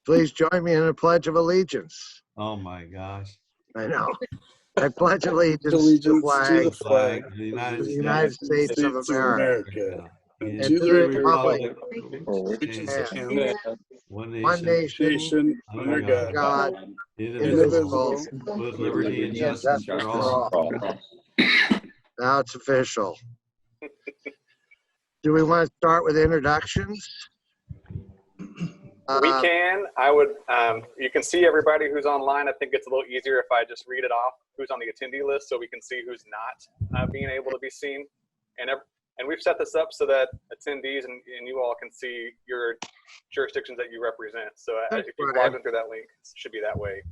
Please join me in a pledge of allegiance. Oh my gosh. I know. I pledge allegiance to the flag The of the United States of America and and to the republic which is and one one nation, nation under God, indivisible, indivisible, with liberty and justice for all. Now it's official. Do we want to start with introductions? We can. I would. You can see everybody who's online. I think it's a little easier if I just read it off who's on the attendee list, so we can see who's not being able to be seen. And we've set this up so that attendees and you all can see your jurisdictions that you represent. So if you log in through that link, it should be that way.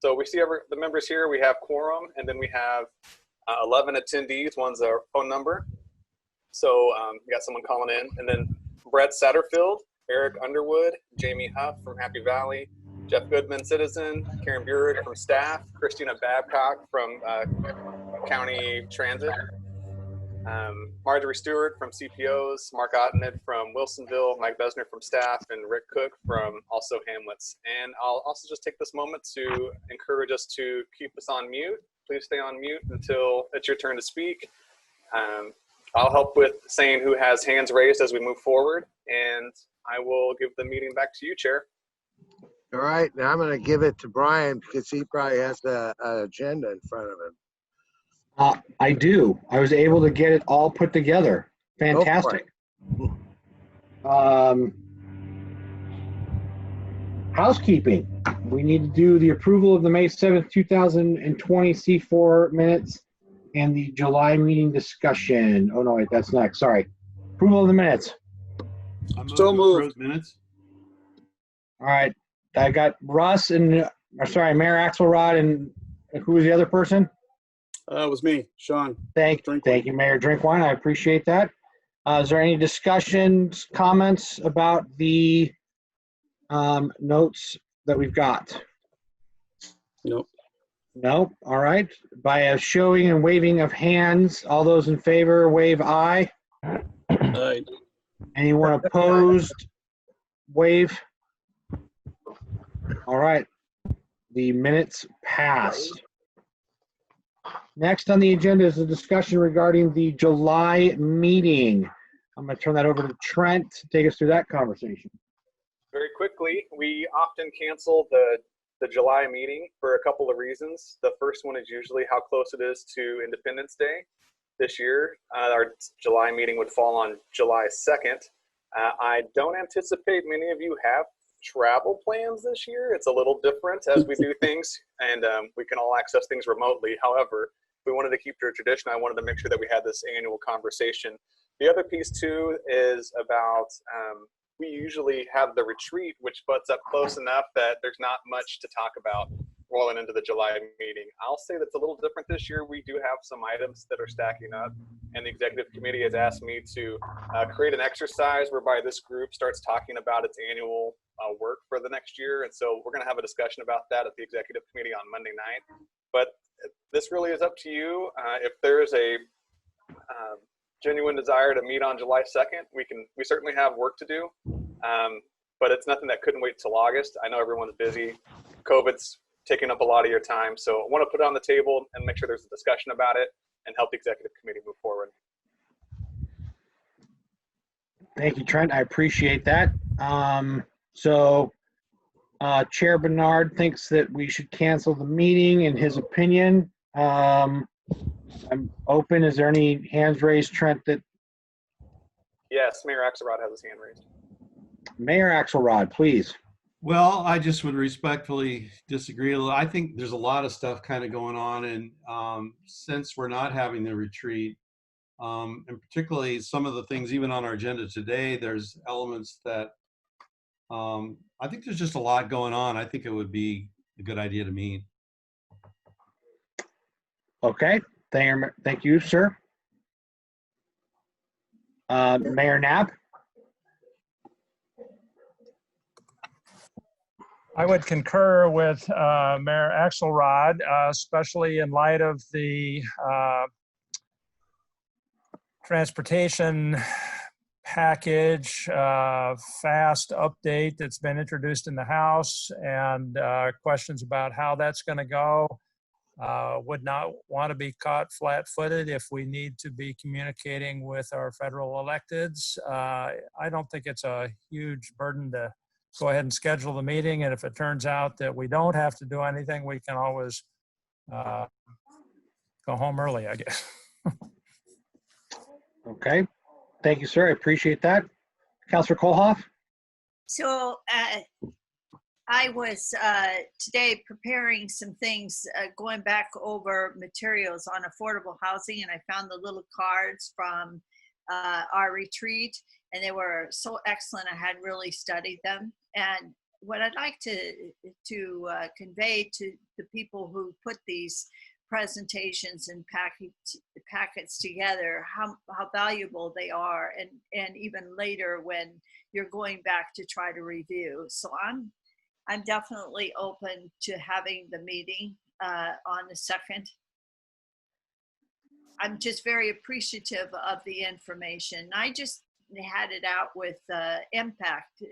So we see the members here. We have quorum, and then we have 11 attendees. One's our phone number. So we got someone calling in, and then Brett Satterfield, Eric Underwood, Jamie Huff from Happy Valley, Jeff Goodman, citizen, Karen Burek from staff, Christina Babcock from County Transit, Marjorie Stewart from CPOs, Mark Ottened from Wilsonville, Mike Besner from staff, and Rick Cook from also Hamlets. And I'll also just take this moment to encourage us to keep us on mute. Please stay on mute until it's your turn to speak. I'll help with saying who has hands raised as we move forward, and I will give the meeting back to you, Chair. All right, now I'm going to give it to Brian because he probably has an agenda in front of him. I do. I was able to get it all put together. Fantastic. Housekeeping. We need to do the approval of the May 7th, 2020 C4 minutes and the July meeting discussion. Oh, no, wait, that's next. Sorry. Approval of the minutes. So moved. Minutes. All right. I got Russ and, Mayor Axelrod, and who was the other person? It was me, Sean. Thank you, Mayor Drinkwine. I appreciate that. Is there any discussions, comments about the notes that we've got? Nope. Nope. All right. By a showing and waving of hands, all those in favor, wave aye. Aye. Anyone opposed, wave. All right. The minutes passed. Next on the agenda is a discussion regarding the July meeting. I'm going to turn that over to Trent to take us through that conversation. Very quickly, we often cancel the July meeting for a couple of reasons. The first one is usually how close it is to Independence Day. This year, our July meeting would fall on July 2nd. I don't anticipate many of you have travel plans this year. It's a little different as we do things, and we can all access things remotely. However, we wanted to keep to a tradition. I wanted to make sure that we had this annual conversation. The other piece too is about we usually have the retreat, which butts up close enough that there's not much to talk about rolling into the July meeting. I'll say that's a little different this year. We do have some items that are stacking up, and the executive committee has asked me to create an exercise whereby this group starts talking about its annual work for the next year. And so we're going to have a discussion about that at the executive committee on Monday night. But this really is up to you. If there's a genuine desire to meet on July 2nd, we certainly have work to do. But it's nothing that couldn't wait till August. I know everyone's busy. COVID's taking up a lot of your time. So I want to put it on the table and make sure there's a discussion about it and help the executive committee move forward. Thank you, Trent. I appreciate that. Chair Bernard thinks that we should cancel the meeting in his opinion. I'm open. Is there any hands raised, Trent? Yes, Mayor Axelrod has his hand raised. Mayor Axelrod, please. Well, I just would respectfully disagree a little. I think there's a lot of stuff kind of going on, and since we're not having the retreat, and particularly some of the things even on our agenda today, there's elements that I think there's just a lot going on. I think it would be a good idea to meet. Okay, thank you, sir. Mayor Knapp. I would concur with Mayor Axelrod, especially in light of the transportation package, fast update that's been introduced in the House, and questions about how that's going to go. Would not want to be caught flat-footed if we need to be communicating with our federal electeds. I don't think it's a huge burden to go ahead and schedule the meeting, and if it turns out that we don't have to do anything, we can always go home early, I guess. Okay. Thank you, sir. I appreciate that. Councilor Kohlhoff? So I was today preparing some things, going back over materials on affordable housing, and I found the little cards from our retreat, and they were so excellent. I had really studied them. And what I'd like to convey to the people who put these presentations and packets together, how valuable they are, and even later when you're going back to try to review. So I'm definitely open to having the meeting on the 2nd. I'm just very appreciative of the information. I just had it out with Impact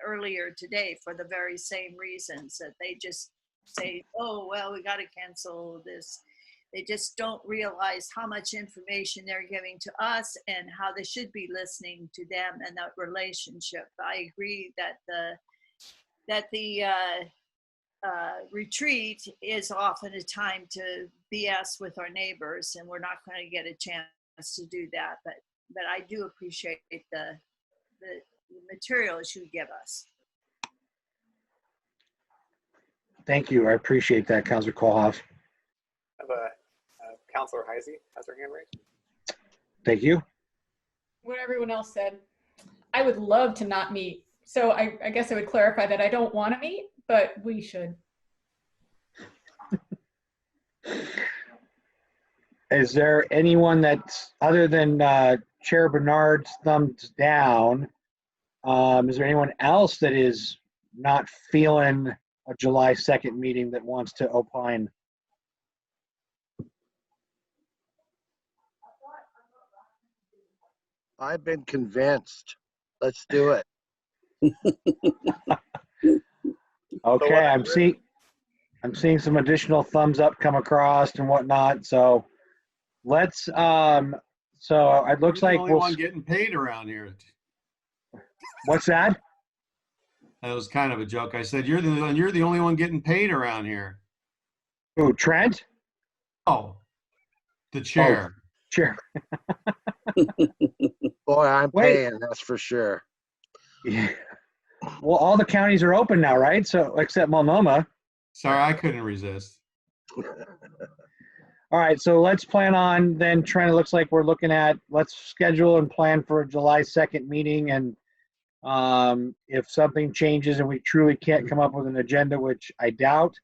earlier today for the very same reasons, that they just say, oh, well, we got to cancel this. They just don't realize how much information they're giving to us and how they should be listening to them and that relationship. I agree that the retreat is often a time to BS with our neighbors, and we're not going to get a chance to do that. But I do appreciate the materials you give us. Thank you. I appreciate that, Councilor Kohlhoff. I have Councilor Heisey has her hand raised. Thank you. What everyone else said. I would love to not meet. So I guess I would clarify that I don't want to meet, but we should. Is there anyone that's, other than Chair Bernard's thumbs down, is there anyone else that is not feeling a July 2nd meeting that wants to opine? I've been convinced. Let's do it. Okay, I'm seeing some additional thumbs up come across and whatnot. So let's so it looks like You're the only one getting paid around here. What's that? That was kind of a joke. I said you're the only one getting paid around here. Who, Trent? Oh, the chair. Chair. Boy, I'm Wait. paying, that's for sure. Yeah. Well, all the counties are open now, right? So except Multnomah. Sorry, I couldn't resist. All right, so let's plan on then, Trent, it looks like we're looking at, let's schedule and plan for a July 2nd meeting. And if something changes and we truly can't come up with an agenda, which I doubt,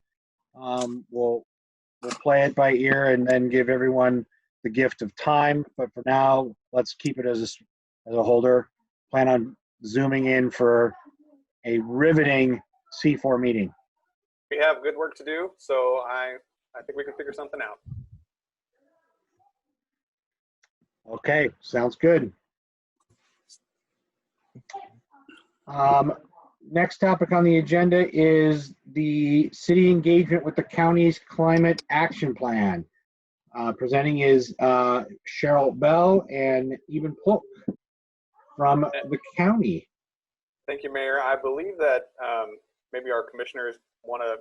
we'll play it by ear and then give everyone the gift of time. But for now, let's keep it as a holder. Plan on zooming in for a riveting C4 meeting. We have good work to do, so I think we can figure something out. Okay, sounds good. Next topic on the agenda is the city engagement with the county's climate action plan. Presenting is Cheryl Bell and Eben Polk from the county. Thank you, Mayor. I believe that maybe our commissioners want to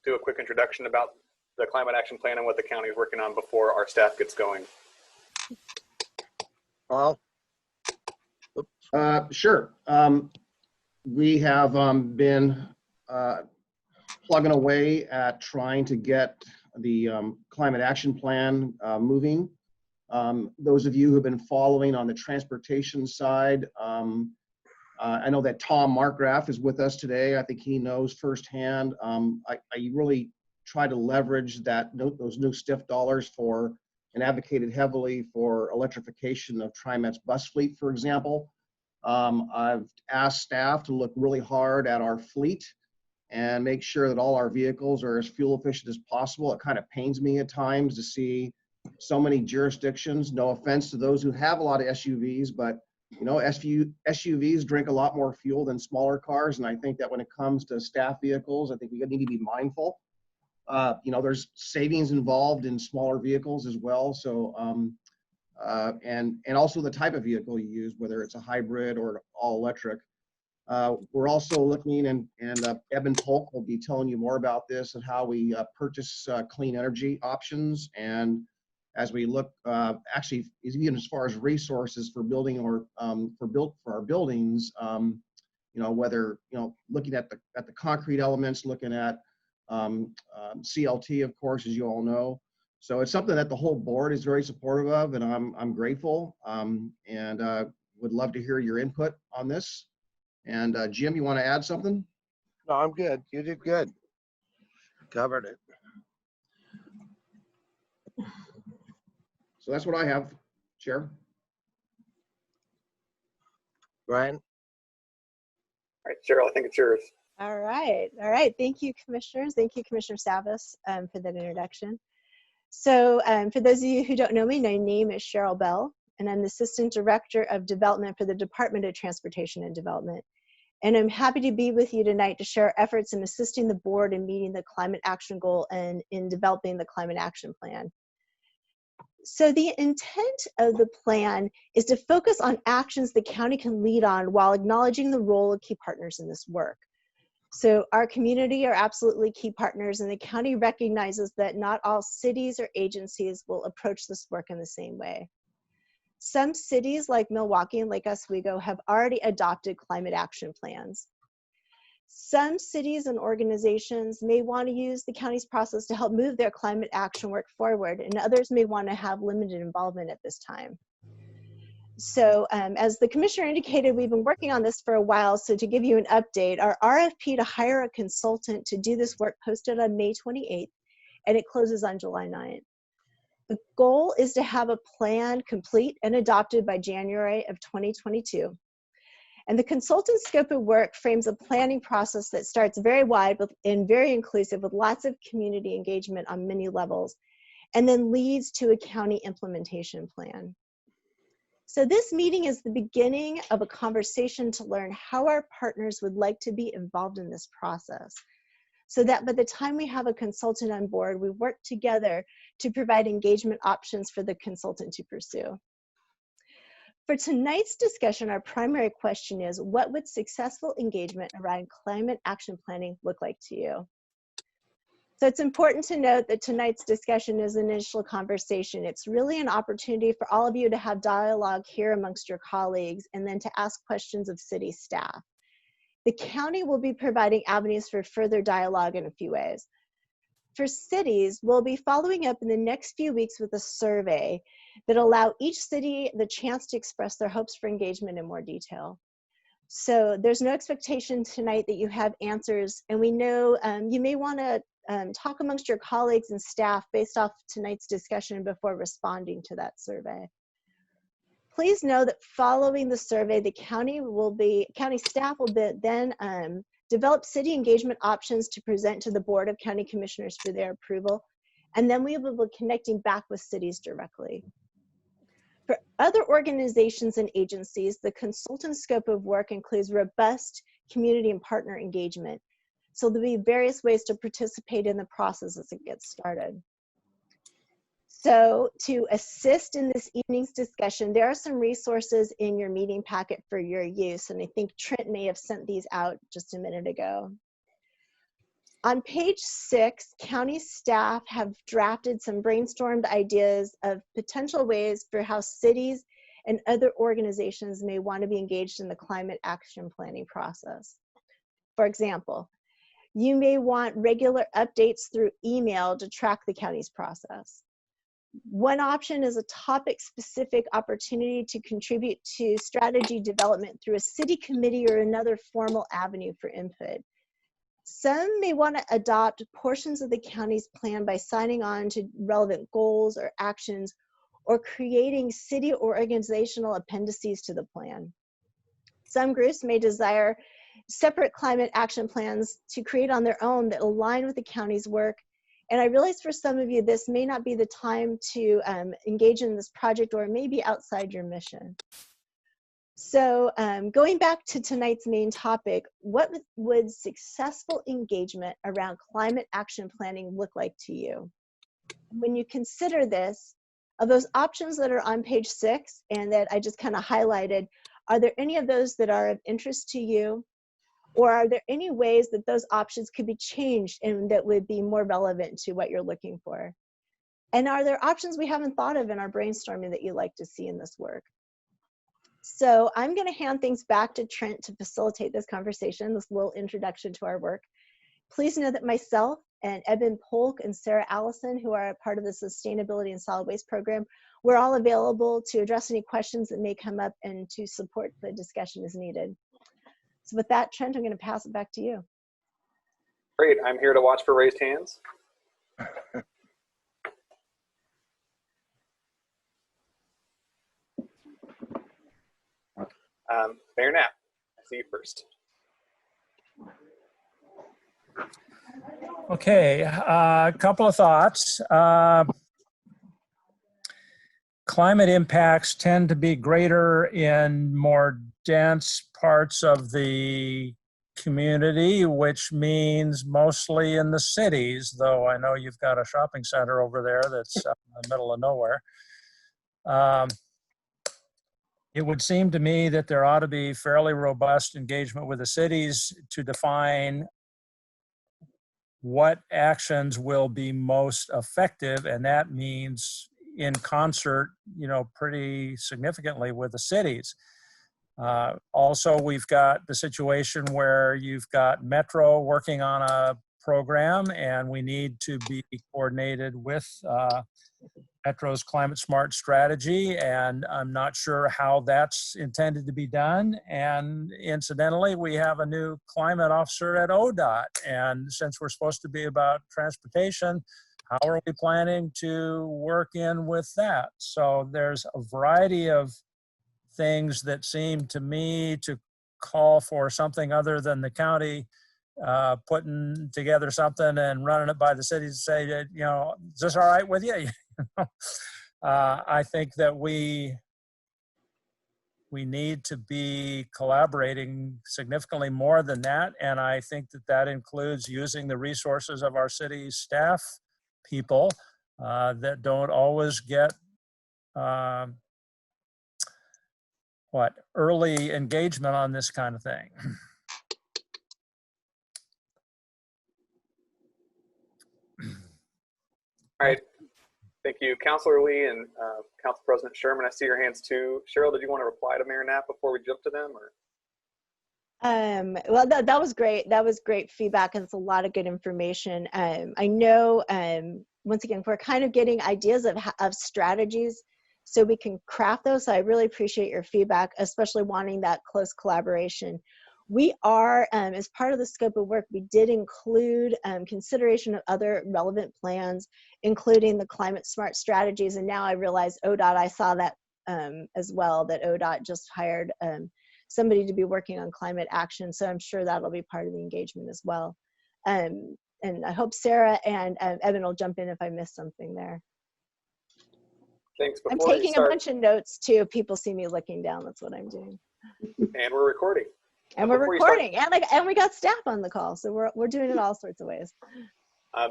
do a quick introduction about the climate action plan and what the county is working on before our staff gets going. Paul? Sure. We have been plugging away at trying to get the climate action plan moving. Those of you who have been following on the transportation side, I know that Tom Markgraf is with us today. I think he knows firsthand. I really try to leverage those new STIF dollars for and advocated heavily for electrification of TriMet's bus fleet, for example. I've asked staff to look really hard at our fleet and make sure that all our vehicles are as fuel efficient as possible. It kind of pains me at times to see so many jurisdictions, no offense to those who have a lot of SUVs, but You know, SUVs drink a lot more fuel than smaller cars, and I think that when it comes to staff vehicles, I think we need to be mindful. You know, there's savings involved in smaller vehicles as well. So, and also the type of vehicle you use, whether it's a hybrid or all electric. We're also looking, and Eben Polk will be telling you more about this and how we purchase clean energy options. And as we look, actually, even as far as resources for building or for our buildings, you know, whether, you know, looking at the concrete elements, looking at CLT, of course, as you all know. So it's something that the whole board is very supportive of, and I'm grateful, and would love to hear your input on this. And Jim, you want to add something? No, I'm good. You did good. Covered it. So that's what I have, Chair. Brian? All right, Cheryl, I think it's yours. All right. All right. Thank you, commissioners. Thank you, Commissioner Savas, for that introduction. So for those of you who don't know me, my name is Cheryl Bell, and I'm the Assistant Director of Development for the Department of Transportation and Development. And I'm happy to be with you tonight to share our efforts in assisting the board in meeting the climate action goal and in developing the climate action plan. So the intent of the plan is to focus on actions the county can lead on while acknowledging the role of key partners in this work. So our community are absolutely key partners, and the county recognizes that not all cities or agencies will approach this work in the same way. Some cities like Milwaukee and Lake Oswego have already adopted climate action plans. Some cities and organizations may want to use the county's process to help move their climate action work forward, and others may want to have limited involvement at this time. So as the commissioner indicated, we've been working on this for a while. So to give you an update, our RFP to hire a consultant to do this work posted on May 28th, and it closes on July 9th. The goal is to have a plan complete and adopted by January of 2022. And the consultant's scope of work frames a planning process that starts very wide and very inclusive with lots of community engagement on many levels, and then leads to a county implementation plan. So this meeting is the beginning of a conversation to learn how our partners would like to be involved in this process, so that by the time we have a consultant on board, we work together to provide engagement options for the consultant to pursue. For tonight's discussion, our primary question is, what would successful engagement around climate action planning look like to you? So it's important to note that tonight's discussion is an initial conversation. It's really an opportunity for all of you to have dialogue here amongst your colleagues and then to ask questions of city staff. The county will be providing avenues for further dialogue in a few ways. For cities, we'll be following up in the next few weeks with a survey that allow each city the chance to express their hopes for engagement in more detail. So there's no expectation tonight that you have answers, and we know you may want to talk amongst your colleagues and staff based off tonight's discussion before responding to that survey. Please know that following the survey, the county staff will then develop city engagement options to present to the Board of County Commissioners for their approval, and then we will be connecting back with cities directly. For other organizations and agencies, the consultant scope of work includes robust community and partner engagement. So there'll be various ways to participate in the process as it gets started. So to assist in this evening's discussion, there are some resources in your meeting packet for your use, and I think Trent may have sent these out just a minute ago. On page 6, county staff have drafted some brainstormed ideas of potential ways for how cities and other organizations may want to be engaged in the climate action planning process. For example, you may want regular updates through email to track the county's process. One option is a topic-specific opportunity to contribute to strategy development through a city committee or another formal avenue for input. Some may want to adopt portions of the county's plan by signing on to relevant goals or actions, or creating city or organizational appendices to the plan. Some groups may desire separate climate action plans to create on their own that align with the county's work. And I realize for some of you, this may not be the time to engage in this project, or it may be outside your mission. So going back to tonight's main topic, what would successful engagement around climate action planning look like to you? When you consider this, of those options that are on page 6 and that I just kind of highlighted, are there any of those that are of interest to you? Or are there any ways that those options could be changed and that would be more relevant to what you're looking for? And are there options we haven't thought of in our brainstorming that you'd like to see in this work? So I'm going to hand things back to Trent to facilitate this conversation, this little introduction to our work. Please know that myself and Eben Polk and Sarah Allison, who are a part of the Sustainability and Solid Waste Program, we're all available to address any questions that may come up and to support the discussion as needed. So with that, Trent, I'm going to pass it back to you. Great. I'm here to watch for raised hands. Mayor Knapp, I see you first. Okay, a couple of thoughts. Climate impacts tend to be greater in more dense parts of the community, which means mostly in the cities, though I know you've got a shopping center over there that's in the middle of nowhere. It would seem to me that there ought to be fairly robust engagement with the cities to define what actions will be most effective, and that means in concert, pretty significantly with the cities. Also, we've got the situation where you've got Metro working on a program, and we need to be coordinated with Metro's climate smart strategy, and I'm not sure how that's intended to be done. And incidentally, we have a new climate officer at ODOT, and since we're supposed to be about transportation, how are we planning to work in with that? So there's a variety of things that seem to me to call for something other than the county putting together something and running it by the cities to say that, is this all right with you? I think that we need to be collaborating significantly more than that, and I think that that includes using the resources of our city staff people that don't always get early engagement on this kind of thing. All right. Thank you, Councilor Lee and Council President Sherman. I see your hands too. Cheryl, did you want to reply to Mayor Knapp before we jump to them? Or? Well, that was great. That was great feedback, and it's a lot of good information. I know, once again, we're kind of getting ideas of strategies so we can craft those. So I really appreciate your feedback, especially wanting that close collaboration. We are, as part of the scope of work, we did include consideration of other relevant plans, including the climate smart strategies. And now I realize ODOT, I saw that as well, that ODOT just hired somebody to be working on climate action. So I'm sure that'll be part of the engagement as well. And I hope Sarah and Evan will jump in if I missed something there. Thanks. I'm taking a bunch of notes too. People see me looking down. That's what I'm doing. And we're recording. And we're recording, and we got staff on the call, so we're doing it all sorts of ways.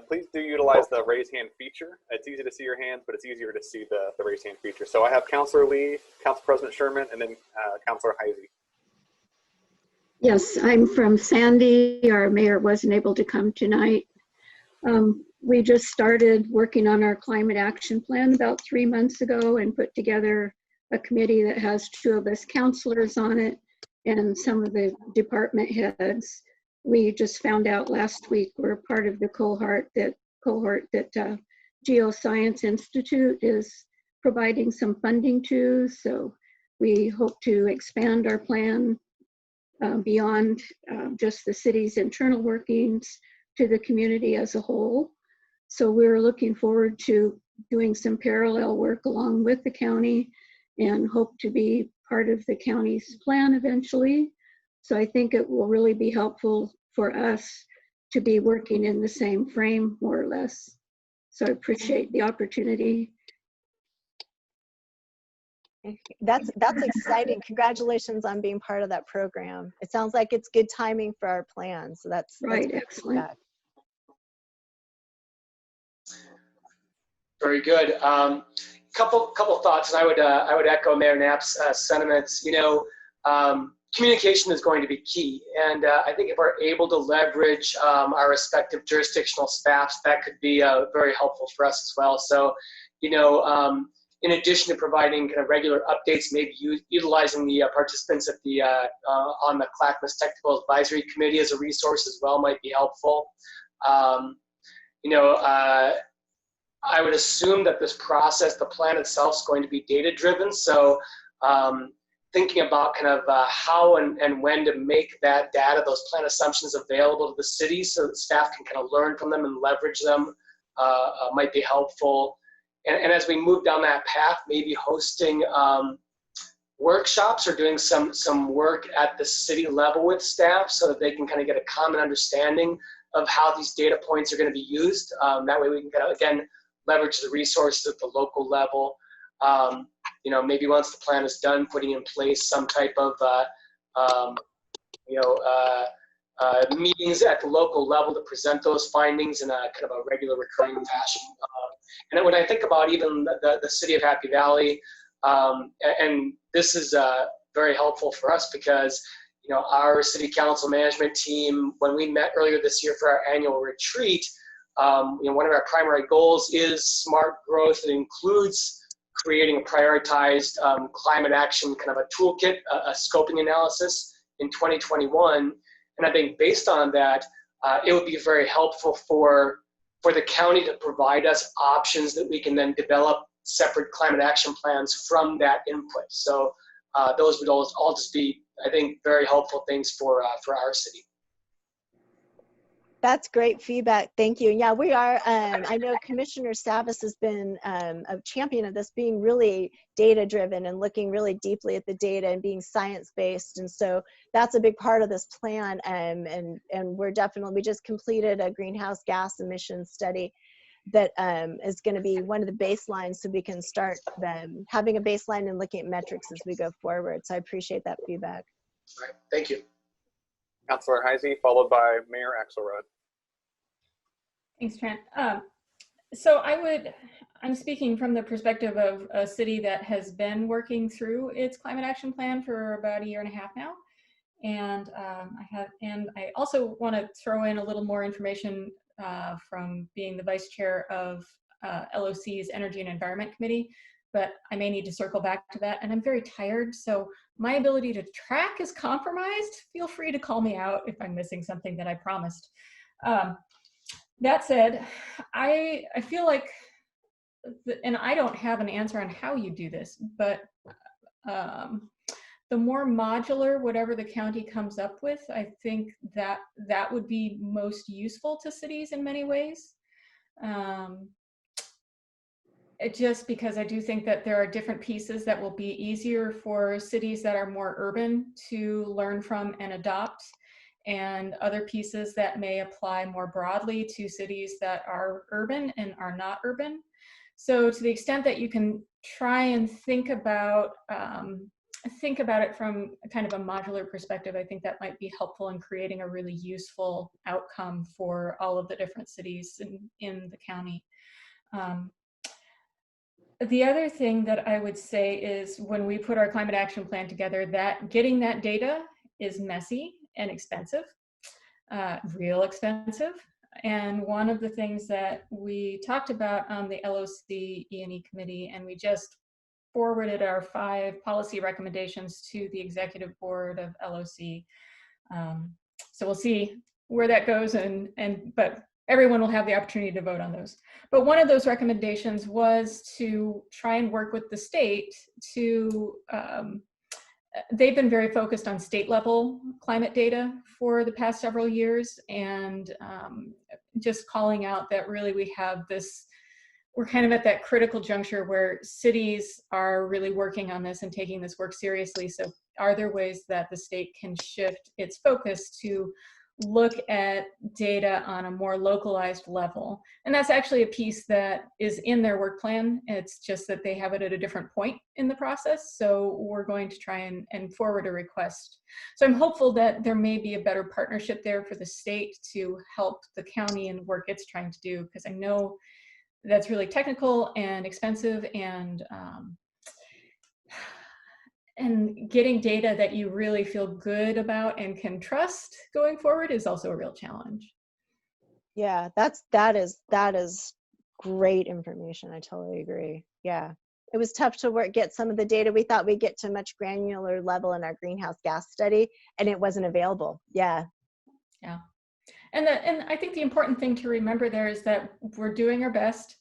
Please do utilize the raise hand feature. It's easy to see your hands, but it's easier to see the raise hand feature. So I have Councilor Lee, Council President Sherman, and then Councilor Heisey. Yes, I'm from Sandy. Our mayor wasn't able to come tonight. We just started working on our climate action plan about 3 months ago and put together a committee that has 2 of us counselors on it and some of the department heads. We just found out last week we're part of the cohort that Geoscience Institute is providing some funding to. So we hope to expand our plan beyond just the city's internal workings to the community as a whole. So we're looking forward to doing some parallel work along with the county and hope to be part of the county's plan eventually. So I think it will really be helpful for us to be working in the same frame, more or less. So I appreciate the opportunity. That's exciting. Congratulations on being part of that program. It sounds like it's good timing for our plan. So that's Right, great excellent. feedback. Very good. Couple thoughts, and I would echo Mayor Knapp's sentiments. You know, communication is going to be key, and I think if we're able to leverage our respective jurisdictional staffs, that could be very helpful for us as well. So, you know, in addition to providing kind of regular updates, maybe utilizing the participants at the on the Clackamas Technical Advisory Committee as a resource as well might be helpful. You know, I would assume that this process, the plan itself, is going to be data driven. So thinking about kind of how and when to make that data, those plan assumptions available to the city so that staff can kind of learn from them and leverage them might be helpful. And as we move down that path, maybe hosting workshops or doing some work at the city level with staff so that they can kind of get a common understanding of how these data points are going to be used. That way we can kind of, again, leverage the resources at the local level. You know, maybe once the plan is done, putting in place some type of, you know, meetings at the local level to present those findings in a kind of a regular recurring fashion. And when I think about even the city of Happy Valley, and this is very helpful for us because, you know, our city council management team, when we met earlier this year for our annual retreat, you know, one of our primary goals is smart growth. It includes creating a prioritized climate action kind of a toolkit, a scoping analysis in 2021. And I think based on that, it would be very helpful for the county to provide us options that we can then develop separate climate action plans from that input. So those would all just be, I think, very helpful things for our city. That's great feedback. Thank you. Yeah, we are. I know Commissioner Savas has been a champion of this, being really data driven and looking really deeply at the data and being science based. And so that's a big part of this plan. And we're definitely, we just completed a greenhouse gas emissions study that is going to be one of the baselines, so we can start having a baseline and looking at metrics as we go forward. So I appreciate that feedback. All right, thank you. Councilor Heisey, followed by Mayor Axelrod. Thanks, Trent. So I'm speaking from the perspective of a city that has been working through its climate action plan for about 1.5 years now. And I also want to throw in a little more information from being the vice chair of LOC's Energy and Environment Committee, but I may need to circle back to that. And I'm very tired, so my ability to track is compromised. Feel free to call me out if I'm missing something that I promised. That said, I feel like, and I don't have an answer on how you do this, but the more modular whatever the county comes up with, I think that would be most useful to cities in many ways. Just because I do think that there are different pieces that will be easier for cities that are more urban to learn from and adopt, and other pieces that may apply more broadly to cities that are urban and are not urban. So to the extent that you can try and think about it from kind of a modular perspective, I think that might be helpful in creating a really useful outcome for all of the different cities in the county. The other thing that I would say is when we put our climate action plan together, that getting that data is messy and expensive, real expensive. And one of the things that we talked about on the LOC E&E committee, and we just forwarded our 5 policy recommendations to the executive board of LOC. So we'll see where that goes, but everyone will have the opportunity to vote on those. But one of those recommendations was to try and work with the state to, they've been very focused on state level climate data for the past several years, and just calling out that really we have this, we're kind of at that critical juncture where cities are really working on this and taking this work seriously. So are there ways that the state can shift its focus to look at data on a more localized level. And that's actually a piece that is in their work plan. It's just that they have it at a different point in the process. So we're going to try and forward a request. So I'm hopeful that there may be a better partnership there for the state to help the county in the work it's trying to do, because I know that's really technical and expensive, and getting data that you really feel good about and can trust going forward is also a real challenge. Yeah, that is great information. I totally agree. Yeah, it was tough to get some of the data. We thought we'd get to a much granular level in our greenhouse gas study, and it wasn't available. Yeah. Yeah. And I think the important thing to remember there is that we're doing our best,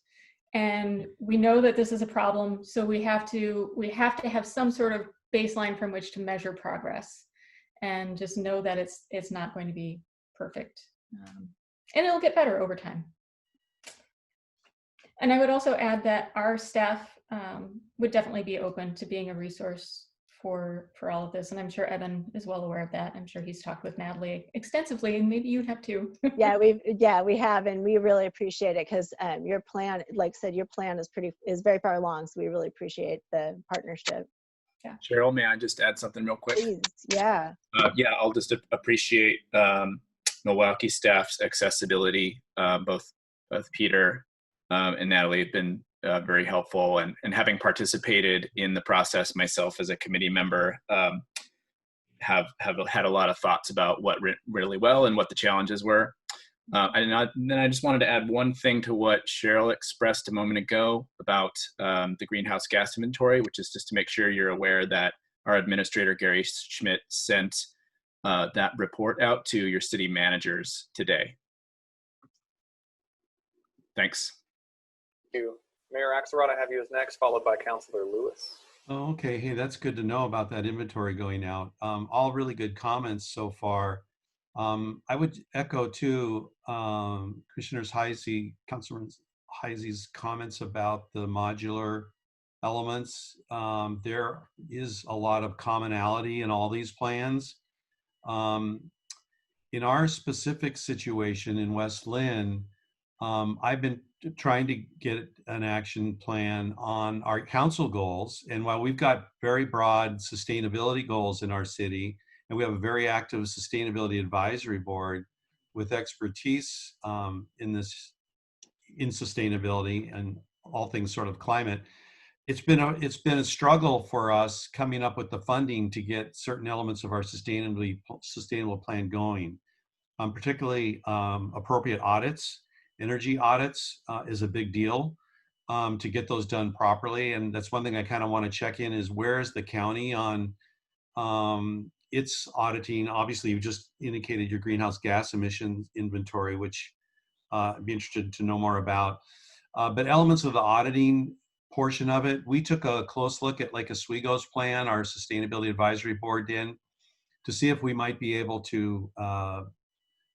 and we know that this is a problem. So we have to have some sort of baseline from which to measure progress, and just know that it's not going to be perfect, and it'll get better over time. And I would also add that our staff would definitely be open to being a resource for all of this, and I'm sure Evan is well aware of that. I'm sure he's talked with Natalie extensively, and maybe you have too. Yeah, we have, and we really appreciate it, because your plan, like I said, your plan is very far along. So we really appreciate the partnership. Yeah. Cheryl, may I just add something real quick? Please, yeah. Yeah, I'll just appreciate Milwaukee staff's accessibility. Both Peter and Natalie have been very helpful, and having participated in the process myself as a committee member, have had a lot of thoughts about what went really well and what the challenges were. And then I just wanted to add one thing to what Cheryl expressed a moment ago about the greenhouse gas inventory, which is just to make sure you're aware that our administrator, Gary Schmidt, sent that report out to your city managers today. Thanks. Thank you. Mayor Axelrod, I have you as next, followed by Councilor Lewis. Oh, okay. Hey, that's good to know about that inventory going out. All really good comments so far. I would echo too Commissioner Councilor Heisey's comments about the modular elements. There is a lot of commonality in all these plans. In our specific situation in West Lynn, I've been trying to get an action plan on our council goals. And while we've got very broad sustainability goals in our city, and we have a very active sustainability advisory board with expertise in sustainability and all things sort of climate, it's been a struggle for us coming up with the funding to get certain elements of our sustainable plan going. Particularly appropriate audits. Energy audits is a big deal to get those done properly. And that's one thing I kind of want to check in is, where is the county on its auditing? Obviously, you just indicated your greenhouse gas emissions inventory, which I'd be interested to know more about. But elements of the auditing portion of it, we took a close look at like Oswego's plan, our sustainability advisory board did, to see if we might be able to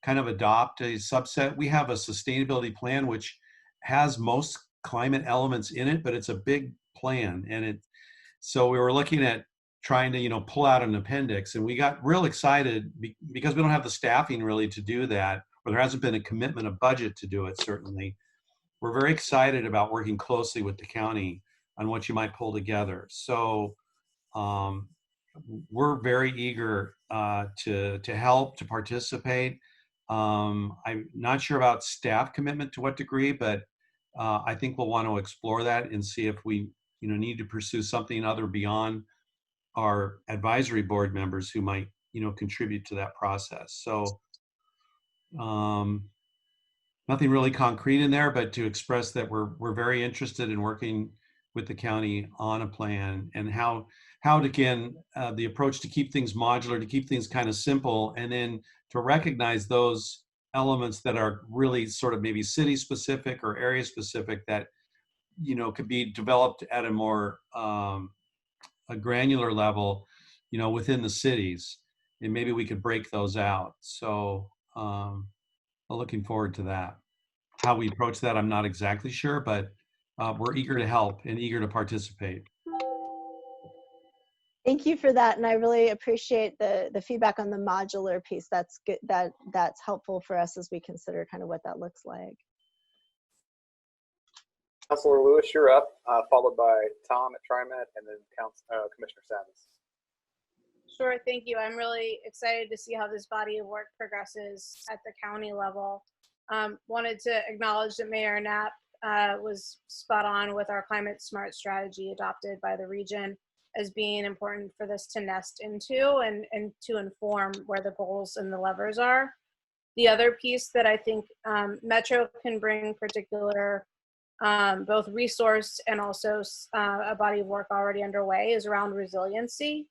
kind of adopt a subset. We have a sustainability plan which has most climate elements in it, but it's a big plan. And so we were looking at trying to, pull out an appendix, and we got real excited because we don't have the staffing really to do that, or there hasn't been a commitment of budget to do it, certainly. We're very excited about working closely with the county on what you might pull together. So we're very eager to help, to participate. I'm not sure about staff commitment to what degree, but I think we'll want to explore that and see if we need to pursue something other beyond our advisory board members who might contribute to that process. So nothing really concrete in there, but to express that we're very interested in working with the county on a plan, and how again the approach to keep things modular, to keep things kind of simple, and then to recognize those elements that are really sort of maybe city specific or area specific that could be developed at a more a granular level within the cities, and maybe we could break those out. So I'm looking forward to that. How we approach that, I'm not exactly sure, but we're eager to help and eager to participate. Thank you for that, and I really appreciate the feedback on the modular piece. That's good. That's helpful for us as we consider kind of what that looks like. Councilor Lewis, you're up, followed by Tom at TriMet, and then Commissioner Savas. Sure, thank you. I'm really excited to see how this body of work progresses at the county level. Wanted to acknowledge that Mayor Knapp was spot on with our climate smart strategy adopted by the region as being important for this to nest into and to inform where the goals and the levers are. The other piece that I think Metro can bring particular both resource and also a body of work already underway is around resiliency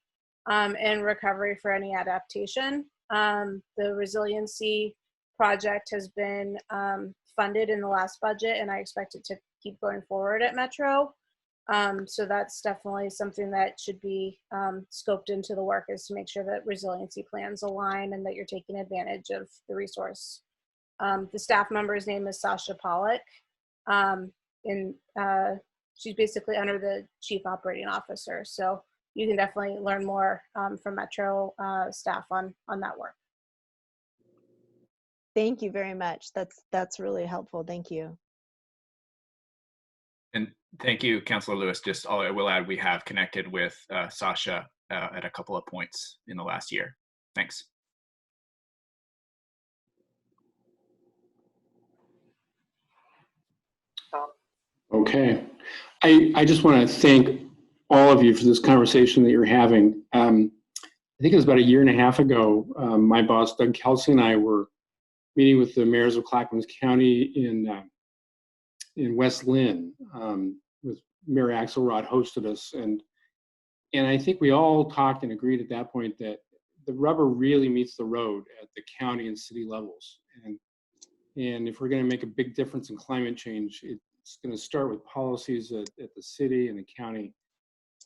and recovery for any adaptation. The resiliency project has been funded in the last budget, and I expect it to keep going forward at Metro. So that's definitely something that should be scoped into the work, is to make sure that resiliency plans align and that you're taking advantage of the resource. The staff member's name is Sasha Pollock, and she's basically under the Chief Operating Officer. So you can definitely learn more from Metro staff on that work. Thank you very much. That's really helpful. Thank you. And thank you, Councilor Lewis. Just I will add, we have connected with Sasha at a couple of points in the last year. Thanks. Okay. I just want to thank all of you for this conversation that you're having. I think it was about a year and a half ago, my boss, Doug Kelsey, and I were meeting with the mayors of Clackamas County in West Lynn. With Mayor Axelrod hosted us, and I think we all talked and agreed at that point that the rubber really meets the road at the county and city levels. And if we're going to make a big difference in climate change, it's going to start with policies at the city and the county.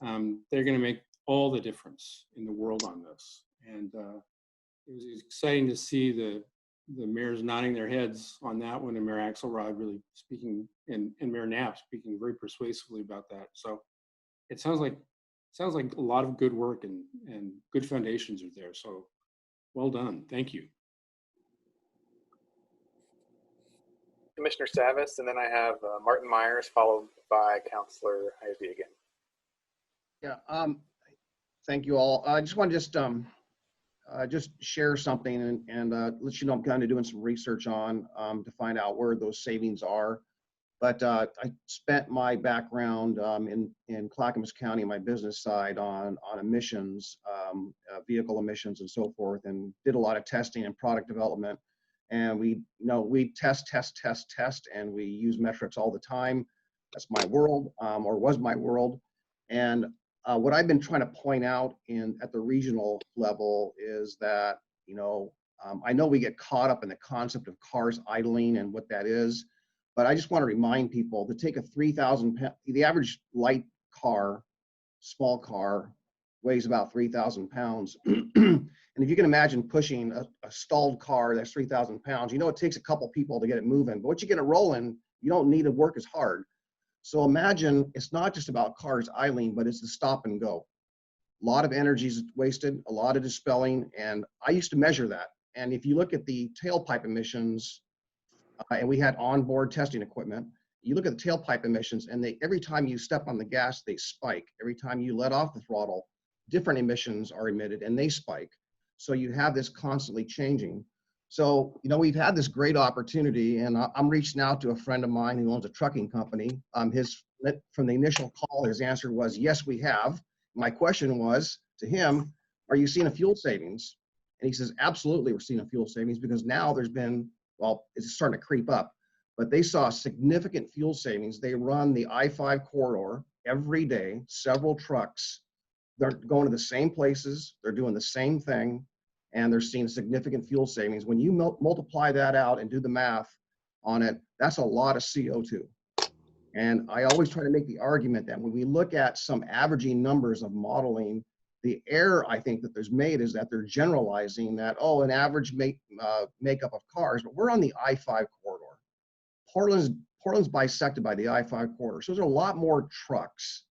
They're going to make all the difference in the world on this. And it was exciting to see the mayors nodding their heads on that one, and Mayor Axelrod really speaking, and Mayor Knapp speaking very persuasively about that. So it sounds like a lot of good work and good foundations are there. So well done. Thank you. Commissioner Savas, and then I have Martin Myers, followed by Councilor Ivey again. Yeah. Thank you all. I just want to just share something and let you know I'm kind of doing some research on to find out where those savings are. But I spent my background in Clackamas County, my business side, on emissions, vehicle emissions and so forth, and did a lot of testing and product development. And we test, and we use metrics all the time. That's my world, or was my world. And what I've been trying to point out at the regional level is that, I know we get caught up in the concept of cars idling and what that is, but I just want to remind people to take a 3,000 pound, the average light car, small car, weighs about 3,000 pounds. And if you can imagine pushing a stalled car that's 3,000 pounds, it takes a couple people to get it moving, but once you get it rolling, you don't need to work as hard. So imagine it's not just about cars idling, but it's the stop and go. A lot of energy is wasted, a lot of dispelling, and I used to measure that. And if you look at the tailpipe emissions, and we had onboard testing equipment, you look at the tailpipe emissions, and every time you step on the gas, they spike. Every time you let off the throttle, different emissions are emitted, and they spike. So you have this constantly changing. So, we've had this great opportunity, and I'm reaching out to a friend of mine who owns a trucking company. From the initial call, his answer was, yes, we have. My question was to him, are you seeing a fuel savings? And he says, absolutely, we're seeing a fuel savings, because now there's been, it's starting to creep up, but they saw significant fuel savings. They run the I-5 corridor every day, several trucks. They're going to the same places, they're doing the same thing, and they're seeing significant fuel savings. When you multiply that out and do the math on it, that's a lot of CO2. And I always try to make the argument that when we look at some averaging numbers of modeling, the error I think that there's made is that they're generalizing that, an average makeup of cars, but we're on the I-5 corridor. Portland's bisected by the I-5 corridor. So there's a lot more trucks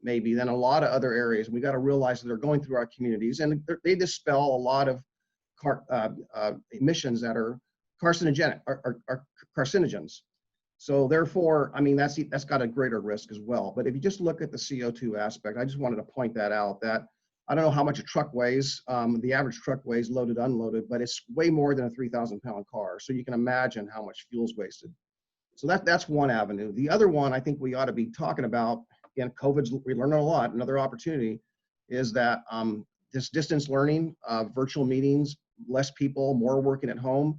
maybe than a lot of other areas. We got to realize that they're going through our communities, and they dispel a lot of emissions that are carcinogenic, are carcinogens. So therefore, I mean, that's got a greater risk as well. But if you just look at the CO2 aspect, I just wanted to point that out, that I don't know how much a truck weighs. The average truck weighs loaded, unloaded, but it's way more than a 3,000-pound car. So you can imagine how much fuel's wasted. So that's one avenue. The other one I think we ought to be talking about, again, we learned a lot. Another opportunity is that this distance learning, virtual meetings, less people, more working at home.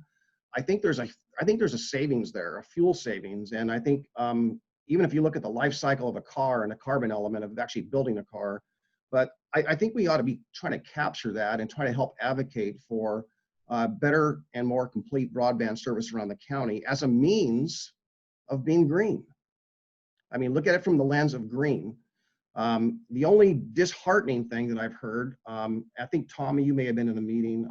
I think there's a savings there, a fuel savings. And I think even if you look at the life cycle of a car and the carbon element of actually building a car, but I think we ought to be trying to capture that and try to help advocate for better and more complete broadband service around the county as a means of being green. I mean, look at it from the lens of green. The only disheartening thing that I've heard, I think, Tommy, you may have been in the meeting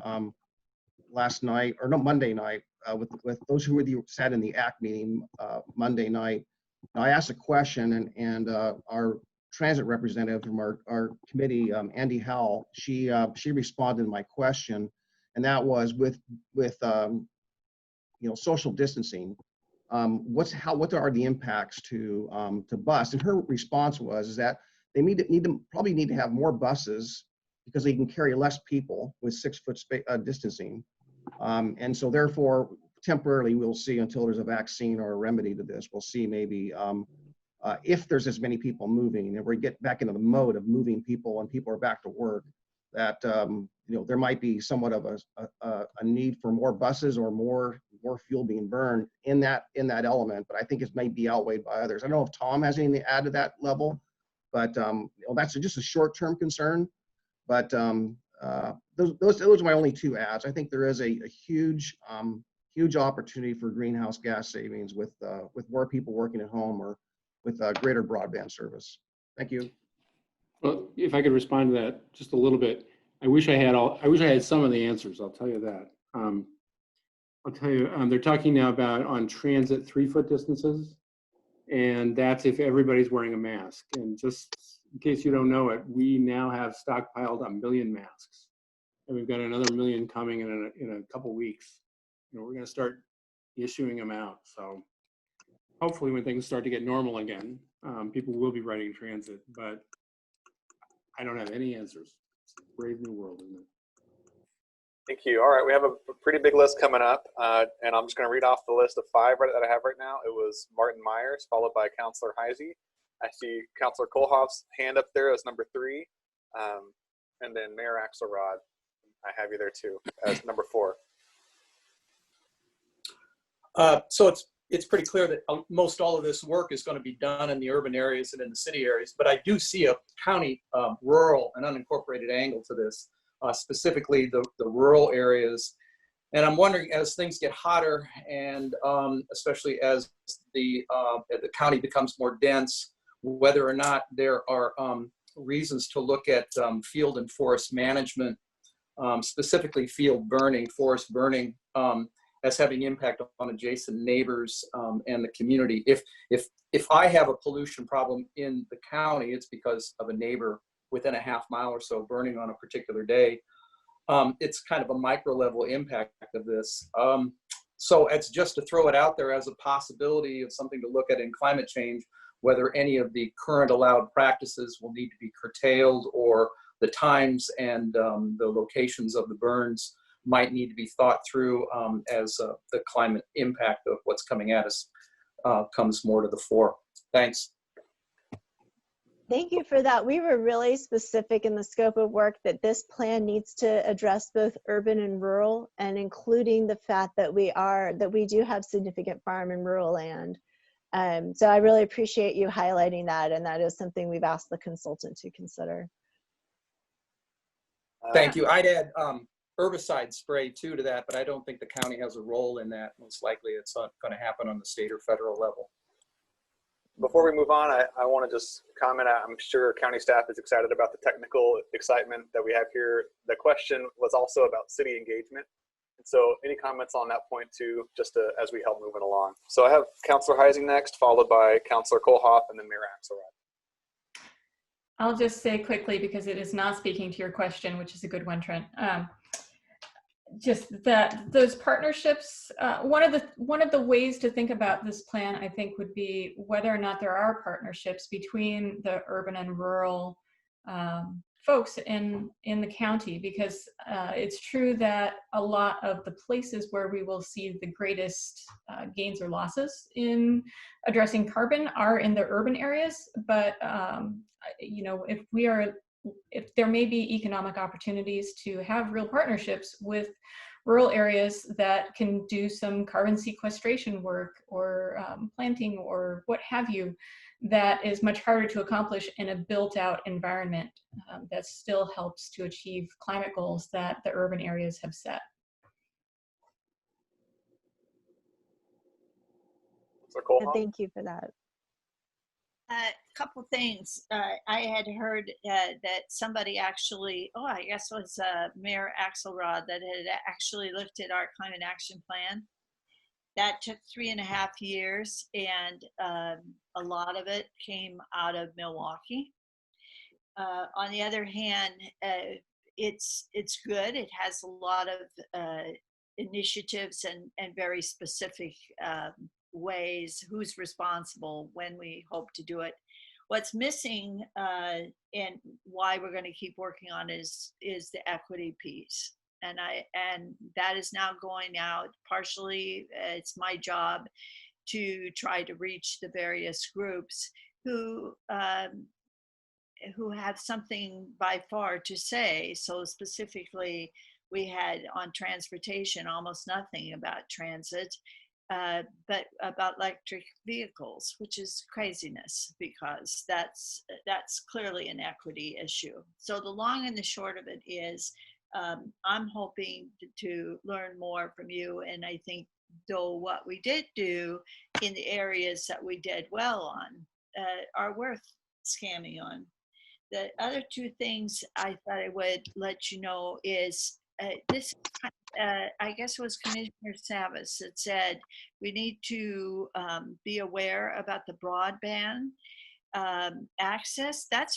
last night, or no, Monday night, with those who sat in the ACT meeting Monday night. Now, I asked a question, and our transit representative from our committee, Andy Howell, she responded to my question, and that was with social distancing. What are the impacts to bus? And her response was that they probably need to have more buses because they can carry less people with 6-foot distancing. And so therefore, temporarily, we'll see until there's a vaccine or a remedy to this. We'll see maybe if there's as many people moving, and we get back into the mode of moving people and people are back to work, that there might be somewhat of a need for more buses or more fuel being burned in that element. But I think it may be outweighed by others. I don't know if Tom has anything to add to that level, but that's just a short-term concern. But those are my only two adds. I think there is a huge opportunity for greenhouse gas savings with more people working at home or with greater broadband service. Thank you. Well, if I could respond to that just a little bit, I wish I had some of the answers. I'll tell you that. I'll tell you, they're talking now about on transit 3-foot distances, and that's if everybody's wearing a mask. And just in case you don't know it, we now have stockpiled 1 million masks, and we've got another 1 million coming in a couple weeks. We're going to start issuing them out. So hopefully, when things start to get normal again, people will be riding transit. But I don't have any answers. It's a brave new world, isn't it? Thank you. All right, we have a pretty big list coming up, and I'm just going to read off the list of 5 that I have right now. It was Martin Myers, followed by Councilor Heisey. I see Councilor Kohlhoff's hand up there as number 3, and then Mayor Axelrod. I have you there too as number 4. So it's pretty clear that most all of this work is going to be done in the urban areas and in the city areas, but I do see a county rural and unincorporated angle to this, specifically the rural areas. And I'm wondering, as things get hotter and especially as the county becomes more dense, whether or not there are reasons to look at field and forest management, specifically forest burning, as having impact on adjacent neighbors and the community. If I have a pollution problem in the county, it's because of a neighbor within a half mile or so burning on a particular day. It's kind of a micro level impact of this. So it's just to throw it out there as a possibility of something to look at in climate change, whether any of the current allowed practices will need to be curtailed, or the times and the locations of the burns might need to be thought through as the climate impact of what's coming at us comes more to the fore. Thanks. Thank you for that. We were really specific in the scope of work that this plan needs to address both urban and rural, and including the fact that we do have significant farm and rural land. So I really appreciate you highlighting that, and that is something we've asked the consultant to consider. Thank you. I'd add herbicide spray too to that, but I don't think the county has a role in that. Most likely it's not going to happen on the state or federal level. Before we move on, I want to just comment. I'm sure county staff is excited about the technical excitement that we have here. The question was also about city engagement. And so any comments on that point too, just as we help moving along. So I have Councilor Heising next, followed by Councilor Kohlhoff, and then Mayor Axelrod. I'll just say quickly, because it is not speaking to your question, which is a good one, Trent. Just that those partnerships, one of the ways to think about this plan, I think, would be whether or not there are partnerships between the urban and rural folks in the county, because it's true that a lot of the places where we will see the greatest gains or losses in addressing carbon are in the urban areas. But you know, if there may be economic opportunities to have real partnerships with rural areas that can do some carbon sequestration work or planting or what have you, that is much harder to accomplish in a built-out environment that still helps to achieve climate goals that the urban areas have set. Thank you for that. A couple things. I had heard that somebody actually, I guess it was Mayor Axelrod, that had actually looked at our climate action plan. That took 3.5 years, and a lot of it came out of Milwaukee. On the other hand, it's good. It has a lot of initiatives and very specific ways, who's responsible, when we hope to do it. What's missing and why we're going to keep working on is the equity piece. And that is now going out partially. It's my job to try to reach the various groups who have something by far to say. So specifically, we had on transportation almost nothing about transit. But about electric vehicles, which is craziness, because that's clearly an equity issue. So the long and the short of it is, I'm hoping to learn more from you. And I think, though, what we did do in the areas that we did well on are worth scamming on. The other two things I thought I would let you know is this. I guess it was Commissioner Savas that said we need to be aware about the broadband access. That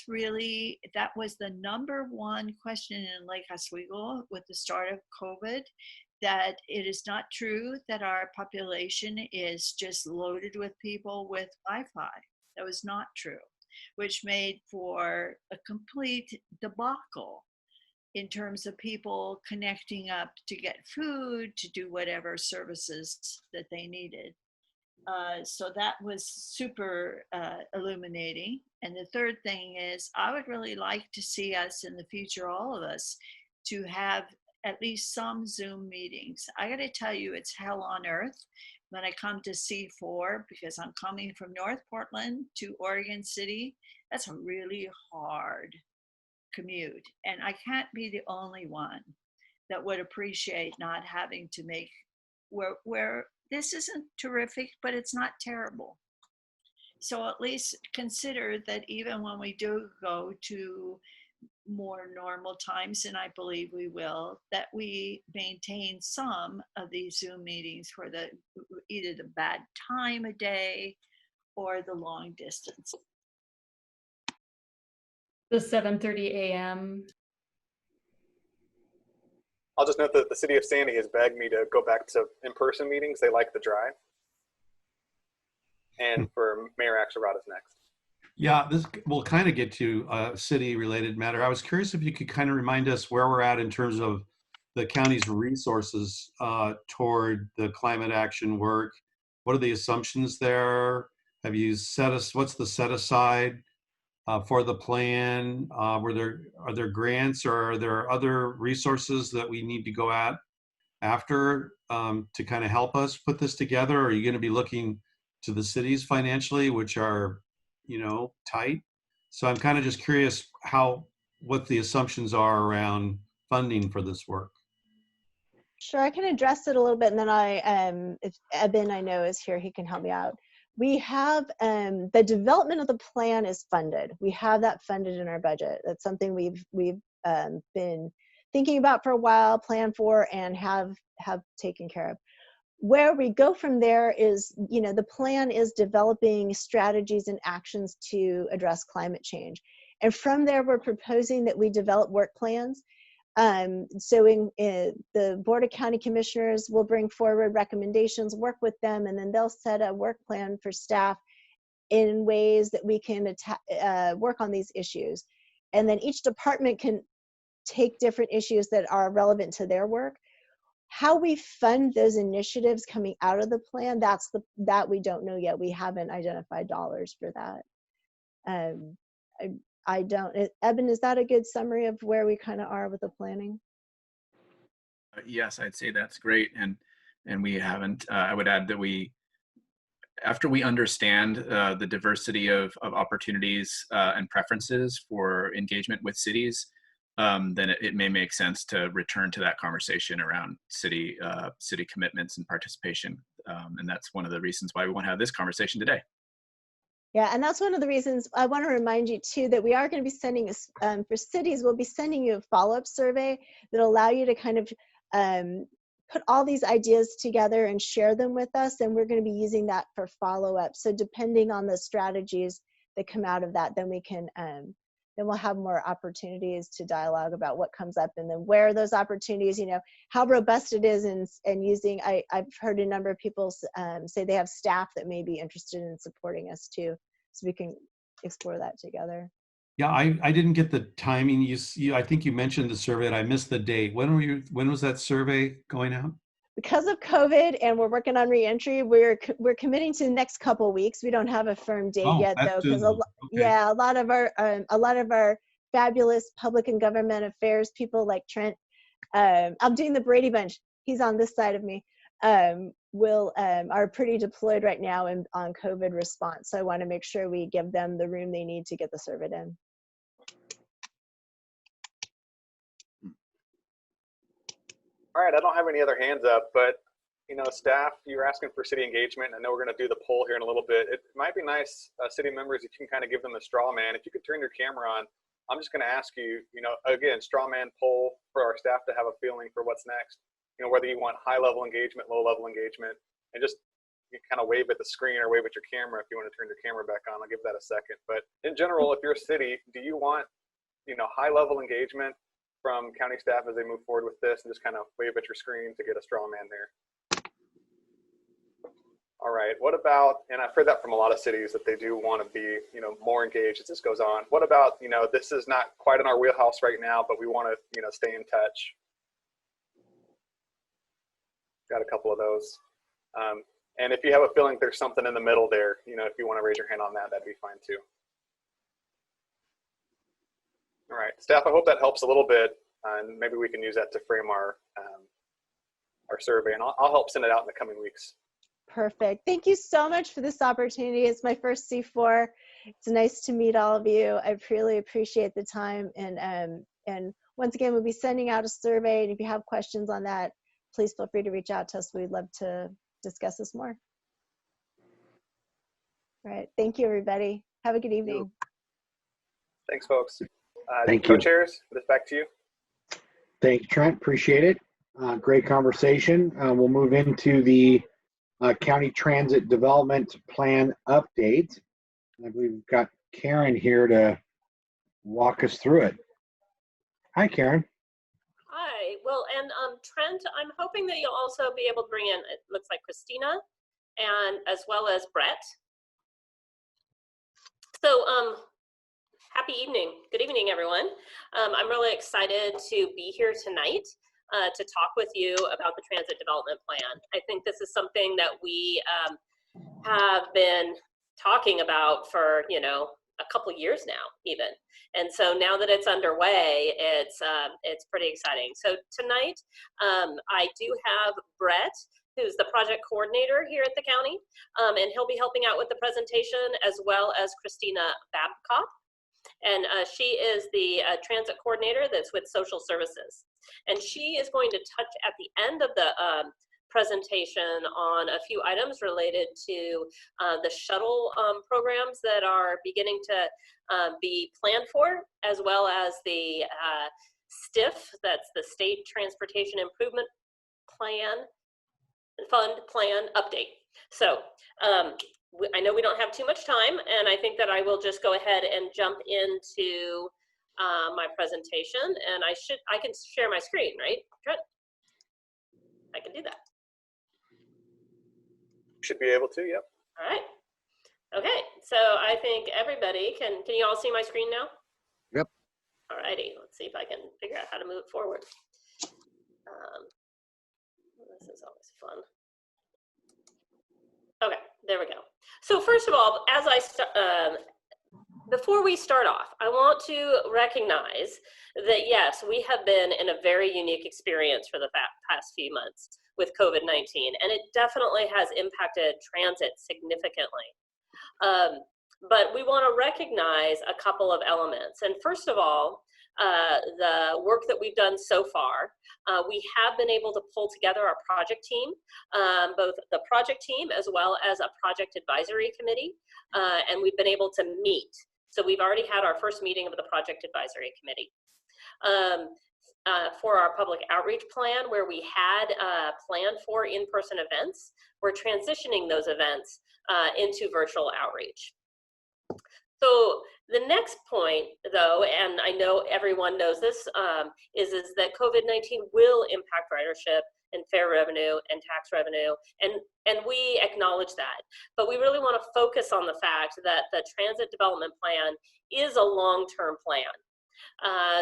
was the #1 question in Lake Oswego with the start of COVID, that it is not true that our population is just loaded with people with Wi-Fi. That was not true, which made for a complete debacle in terms of people connecting up to get food, to do whatever services that they needed. So that was super illuminating. And the third thing is, I would really like to see us in the future, all of us, to have at least some Zoom meetings. I gotta tell you, it's hell on earth when I come to C4, because I'm coming from North Portland to Oregon City. That's a really hard commute, and I can't be the only one that would appreciate not having to make where this isn't terrific, but it's not terrible. So at least consider that even when we do go to more normal times, and I believe we will, that we maintain some of these Zoom meetings for either the bad time of day or the long distance. The 7:30 a.m. I'll just note that the city of Sandy has begged me to go back to in-person meetings. They like the drive. And for Mayor Axelrod is next. Yeah, this will kind of get to a city-related matter. I was curious if you could kind of remind us where we're at in terms of the county's resources toward the climate action work. What are the assumptions there? Have you what's the set aside for the plan? Are there grants, or are there other resources that we need to go at after to kind of help us put this together? Are you going to be looking to the cities financially, which are, tight? So I'm kind of just curious what the assumptions are around funding for this work. Sure, I can address it a little bit, and then if Eben I know is here, he can help me out. We have the development of the plan is funded. We have that funded in our budget. That's something we've been thinking about for a while, planned for, and have taken care of. Where we go from there is, the plan is developing strategies and actions to address climate change. And from there, we're proposing that we develop work plans. So the Board of County Commissioners will bring forward recommendations, work with them, and then they'll set a work plan for staff in ways that we can work on these issues. And then each department can take different issues that are relevant to their work. How we fund those initiatives coming out of the plan, that we don't know yet. We haven't identified dollars for that. I don't, Eben, is that a good summary of where we kind of are with the planning? Yes, I'd say that's great. And we haven't, I would add that after we understand the diversity of opportunities and preferences for engagement with cities, then it may make sense to return to that conversation around city commitments and participation. And that's one of the reasons why we want to have this conversation today. Yeah, and that's one of the reasons I want to remind you too that we are going to be sending for cities, we'll be sending you a follow-up survey that'll allow you to kind of put all these ideas together and share them with us, and we're going to be using that for follow-up. So depending on the strategies that come out of that, then we can then we'll have more opportunities to dialogue about what comes up, and then where those opportunities, you know, how robust it is in using, I've heard a number of people say they have staff that may be interested in supporting us too, so we can explore that together. Yeah, I didn't get the timing. I think you mentioned the survey and I missed the date. When was that survey going out? Because of COVID and we're working on reentry, we're committing to the next couple of weeks. We don't have a firm date yet though, because yeah, a lot of our fabulous public and government affairs people like Trent, I'm doing the Brady Bunch. He's on this side of me. Are pretty deployed right now on COVID response. So I want to make sure we give them the room they need to get the survey in. All right, I don't have any other hands up, but you know, staff, you were asking for city engagement. I know we're going to do the poll here in a little bit. It might be nice, city members, if you can kind of give them a straw man. If you could turn your camera on, I'm just going to ask you, you know, again, straw man poll for our staff to have a feeling for what's next. You know, whether you want high level engagement, low level engagement, and just you kind of wave at the screen or wave at your camera if you want to turn your camera back on. I'll give that a second. But in general, if you're a city, do you want, you know, high level engagement from county staff as they move forward with this, and just kind of wave at your screen to get a straw man there? All right, what about, and I've heard that from a lot of cities that they do want to be, you know, more engaged as this goes on. What about, you know, this is not quite in our wheelhouse right now, but we want to, you know, stay in touch? Got a couple of those. And if you have a feeling there's something in the middle there, you know, if you want to raise your hand on that, that'd be fine too. All right, staff, I hope that helps a little bit, and maybe we can use that to frame our survey, and I'll help send it out in the coming weeks. Perfect. Thank you so much for this opportunity. It's my first C4. It's nice to meet all of you. I really appreciate the time, and once again, we'll be sending out a survey, and if you have questions on that, please feel free to reach out to us. We'd love to discuss this more. All right, thank you, everybody. Have a good evening. Thanks, folks. Thank you. Co-chairs, this back to you. Thank you, Trent. Appreciate it. Great conversation. We'll move into the County Transit Development Plan update. I believe we've got Karen here to walk us through it. Hi, Karen. Hi. Well, and Trent, I'm hoping that you'll also be able to bring in, it looks like Christina, and as well as Brett. So, happy evening. Good evening, everyone. I'm really excited to be here tonight to talk with you about the Transit Development Plan. I think this is something that we have been talking about for, you know, a couple years now, even. And so now that it's underway, it's pretty exciting. So tonight, I do have Brett, who's the project coordinator here at the county, and he'll be helping out with the presentation, as well as Christina Babcock. And she is the transit coordinator that's with social services. And she is going to touch at the end of the presentation on a few items related to the shuttle programs that are beginning to be planned for, as well as the STIF, that's the State Transportation Improvement Plan, Fund Plan update. So I know we don't have too much time, and I think that I will just go ahead and jump into my presentation, and I can share my screen, right, Trent? I can do that. Should be able to, yep. All right. Okay, so I think everybody can you all see my screen now? Yep. All righty, let's see if I can figure out how to move it forward. This is always fun. Okay, there we go. So first of all, as before we start off, I want to recognize that yes, we have been in a very unique experience for the past few months with COVID-19, and it definitely has impacted transit significantly. But we want to recognize a couple of elements. And first of all, the work that we've done so far, we have been able to pull together our project team, both the project team as well as a project advisory committee, and we've been able to meet. So we've already had our first meeting of the project advisory committee. For our public outreach plan, where we had planned for in-person events, we're transitioning those events into virtual outreach. So the next point, though, and I know everyone knows this, is that COVID-19 will impact ridership and fare revenue and tax revenue, and we acknowledge that. But we really want to focus on the fact that the transit development plan is a long-term plan.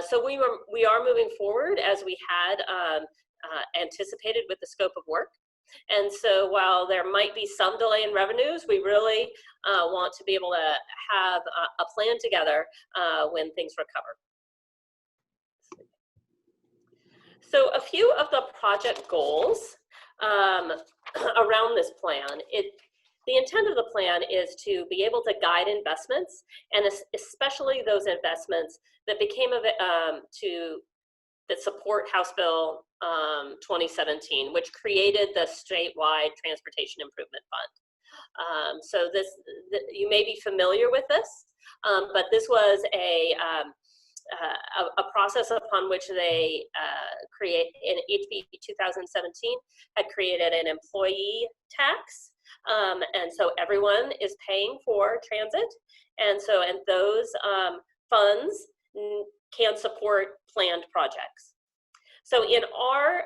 So we are moving forward as we had anticipated with the scope of work. And so while there might be some delay in revenues, we really want to be able to have a plan together when things recover. So a few of the project goals around this plan. The intent of the plan is to be able to guide investments, and especially those investments that that support House Bill 2017, which created the statewide Transportation Improvement Fund. So you may be familiar with this, but this was a process upon which they in HB 2017 had created an employee tax. And so everyone is paying for transit. And those funds can support planned projects. So in our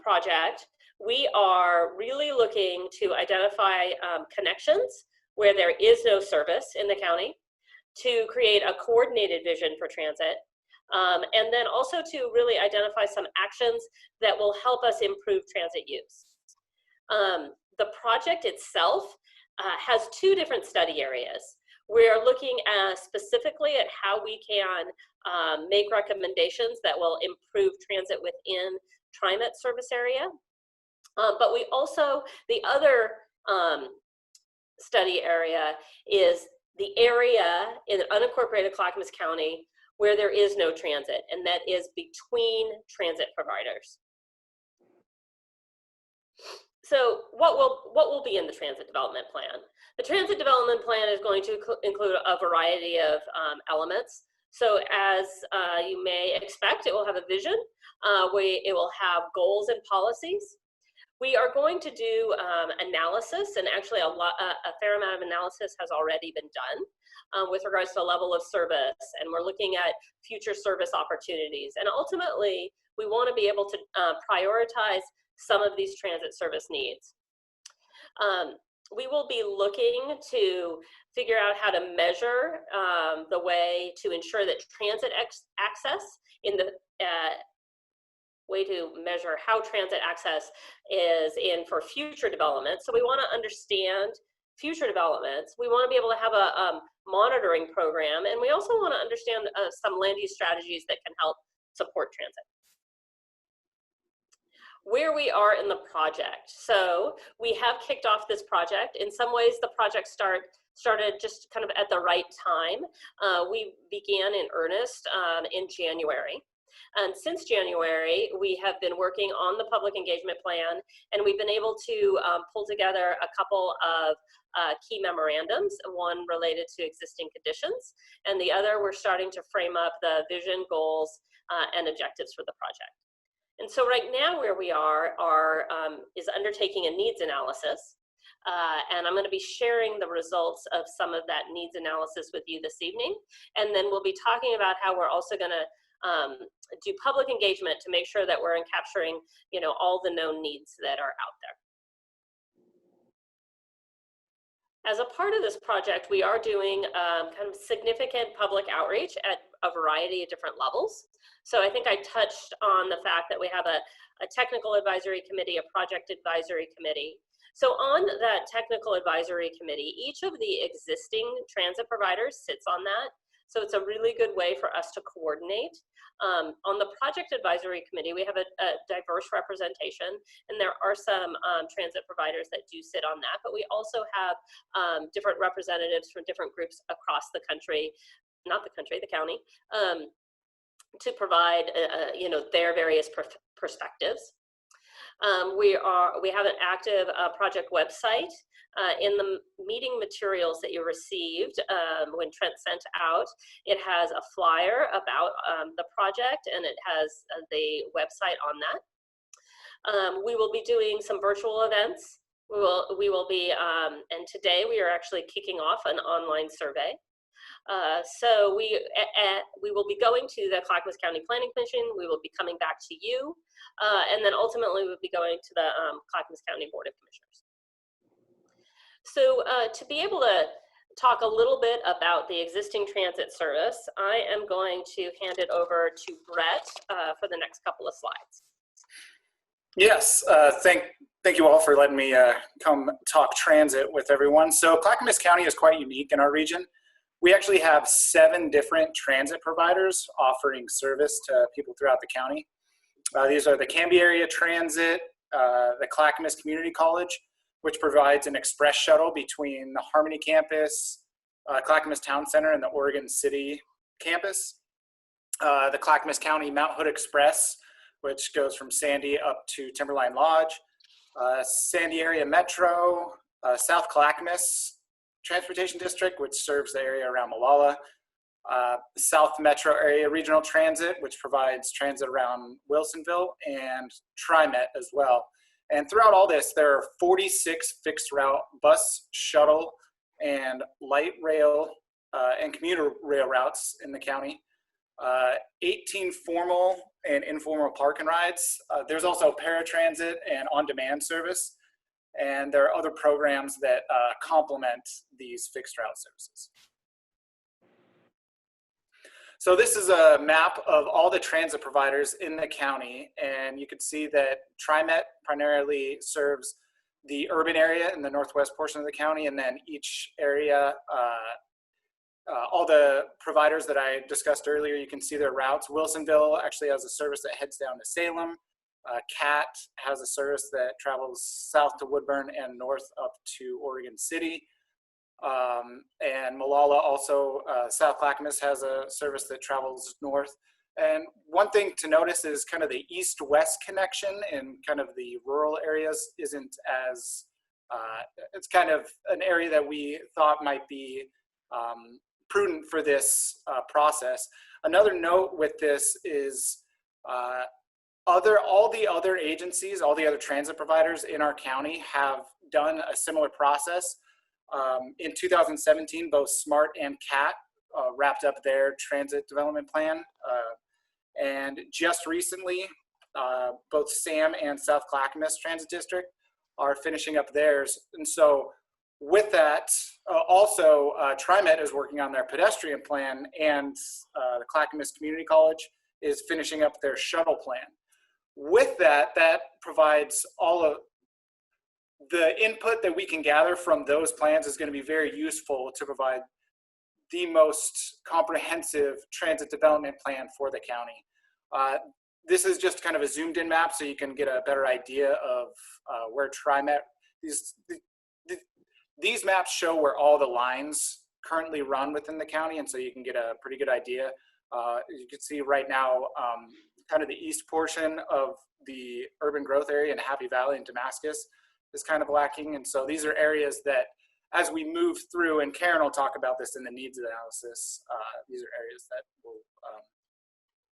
project, we are really looking to identify connections where there is no service in the county, to create a coordinated vision for transit, and then also to really identify some actions that will help us improve transit use. The project itself has two different study areas. We're looking specifically at how we can make recommendations that will improve transit within TriMet service area. But we also, the other study area is the area in unincorporated Clackamas County where there is no transit, and that is between transit providers. So what will be in the transit development plan? The transit development plan is going to include a variety of elements. So as you may expect, it will have a vision. It will have goals and policies. We are going to do analysis, and actually a fair amount of analysis has already been done with regards to the level of service, and we're looking at future service opportunities. And ultimately, we want to be able to prioritize some of these transit service needs. We will be looking to figure out how to measure the way to ensure that transit access in the way to measure how transit access is in for future development. So we want to understand future developments. We want to be able to have a monitoring program, and we also want to understand some land use strategies that can help support transit. Where we are in the project. So we have kicked off this project. In some ways, the project started just kind of at the right time. We began in earnest in January. And since January, we have been working on the public engagement plan, and we've been able to pull together a couple of key memorandums, one related to existing conditions, and the other we're starting to frame up the vision, goals, and objectives for the project. And so right now where we are is undertaking a needs analysis. And I'm going to be sharing the results of some of that needs analysis with you this evening. And then we'll be talking about how we're also going to do public engagement to make sure that we're capturing, all the known needs that are out there. As a part of this project, we are doing kind of significant public outreach at a variety of different levels. So I think I touched on the fact that we have a technical advisory committee, a project advisory committee. So on that technical advisory committee, each of the existing transit providers sits on that. So it's a really good way for us to coordinate. On the project advisory committee, we have a diverse representation, and there are some transit providers that do sit on that, but we also have different representatives from different groups across the country, not the country, the county, to provide their various perspectives. We have an active project website. In the meeting materials that you received when Trent sent out, it has a flyer about the project, and it has the website on that. We will be doing some virtual events. We will be, and today we are actually kicking off an online survey. So we will be going to the Clackamas County Planning Commission. We will be coming back to you, and then ultimately we'll be going to the Clackamas County Board of Commissioners. So to be able to talk a little bit about the existing transit service, I am going to hand it over to Brett for the next couple of slides. Yes, thank you all for letting me come talk transit with everyone. So Clackamas County is quite unique in our region. We actually have 7 different transit providers offering service to people throughout the county. These are the Canby Area Transit, the Clackamas Community College, which provides an express shuttle between the Harmony campus, Clackamas Town Center, and the Oregon City campus. The Clackamas County Mount Hood Express, which goes from Sandy up to Timberline Lodge. Sandy Area Metro, South Clackamas Transportation District, which serves the area around Molalla. South Metro Area Regional Transit, which provides transit around Wilsonville, and TriMet as well. And throughout all this, there are 46 fixed route bus, shuttle, and light rail and commuter rail routes in the county. 18 formal and informal park and rides. There's also paratransit and on-demand service. And there are other programs that complement these fixed route services. So this is a map of all the transit providers in the county, and you can see that TriMet primarily serves the urban area in the northwest portion of the county, and then each area, all the providers that I discussed earlier, you can see their routes. Wilsonville actually has a service that heads down to Salem. CAT has a service that travels south to Woodburn and north up to Oregon City. And Molalla also, South Clackamas has a service that travels north. And one thing to notice is kind of the east-west connection in kind of the rural areas isn't as, it's kind of an area that we thought might be prudent for this process. Another note with this is all the other agencies, all the other transit providers in our county have done a similar process. In 2017, both SMART and CAT wrapped up their transit development plan. And just recently, both SAM and South Clackamas Transit District are finishing up theirs. And so with that, also TriMet is working on their pedestrian plan, and the Clackamas Community College is finishing up their shuttle plan. With that, that provides all of the input that we can gather from those plans is going to be very useful to provide the most comprehensive transit development plan for the county. This is just kind of a zoomed in map so you can get a better idea of where TriMet, these maps show where all the lines currently run within the county, and so you can get a pretty good idea. You can see right now kind of the east portion of the urban growth area in Happy Valley and Damascus is kind of lacking. And so these are areas that as we move through, and Karen will talk about this in the needs analysis, these are areas that will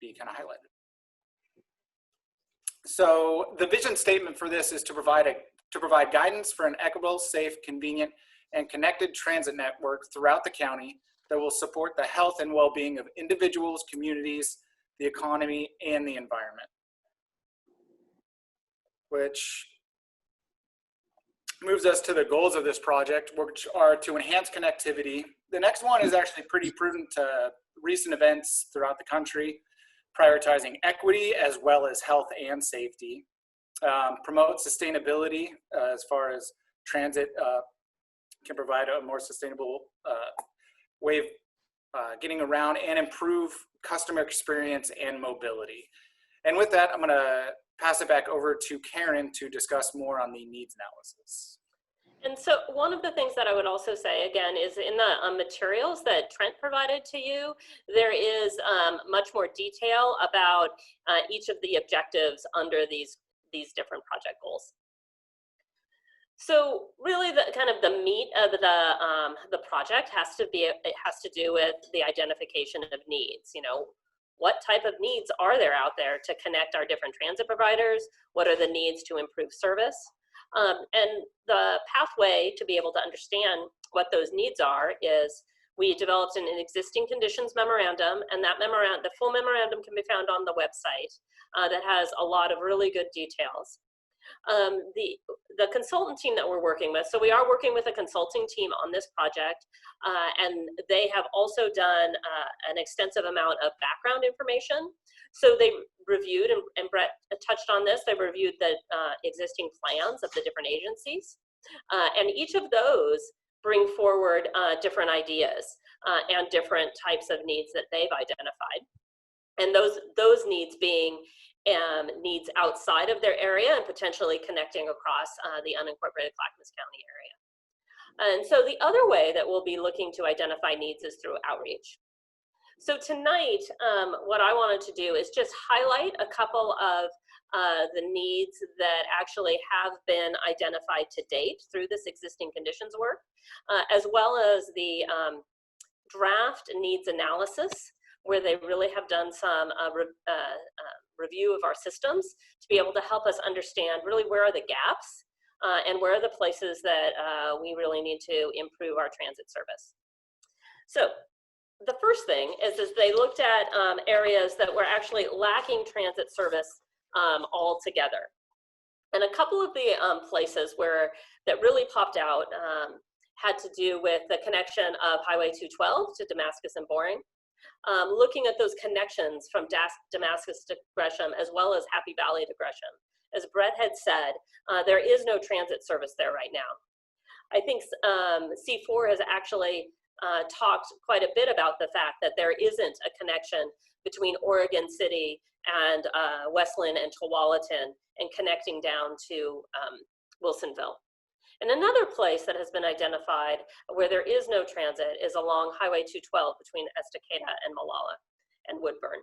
be kind of highlighted. So the vision statement for this is to provide a to provide guidance for an equitable, safe, convenient, and connected transit network throughout the county that will support the health and well-being of individuals, communities, the economy, and the environment. Which moves us to the goals of this project, which are to enhance connectivity. The next one is actually pretty prudent to recent events throughout the country, prioritizing equity as well as health and safety. Promote sustainability as far as transit can provide a more sustainable way of getting around, and improve customer experience and mobility. And with that, I'm going to pass it back over to Karen to discuss more on the needs analysis. And so one of the things that I would also say, again, is in the materials that Trent provided to you, there is much more detail about each of the objectives under these different project goals. So really the kind of the meat of the project has to do with the identification of needs. You know, what type of needs are there out there to connect our different transit providers? What are the needs to improve service? And the pathway to be able to understand what those needs are is we developed an existing conditions memorandum, and that memorandum, the full memorandum, can be found on the website that has a lot of really good details. The consultant team that we're working with, so we are working with a consulting team on this project, and they have also done an extensive amount of background information. So they reviewed, and Brett touched on this, they reviewed the existing plans of the different agencies, and each of those bring forward different ideas and different types of needs that they've identified. And those needs being needs outside of their area and potentially connecting across the unincorporated Clackamas County area. And so the other way that we'll be looking to identify needs is through outreach. So tonight, what I wanted to do is just highlight a couple of the needs that actually have been identified to date through this existing conditions work, as well as the draft needs analysis, where they really have done some review of our systems to be able to help us understand really where are the gaps and where are the places that we really need to improve our transit service. So the first thing is they looked at areas that were actually lacking transit service altogether. And a couple of the places that really popped out had to do with the connection of Highway 212 to Damascus and Boring. Looking at those connections from Damascus to Gresham, as well as Happy Valley to Gresham. As Brett had said, there is no transit service there right now. I think C4 has actually talked quite a bit about the fact that there isn't a connection between Oregon City and Westland and Tualatin and connecting down to Wilsonville. And another place that has been identified where there is no transit is along Highway 212 between Estacada and Molalla and Woodburn.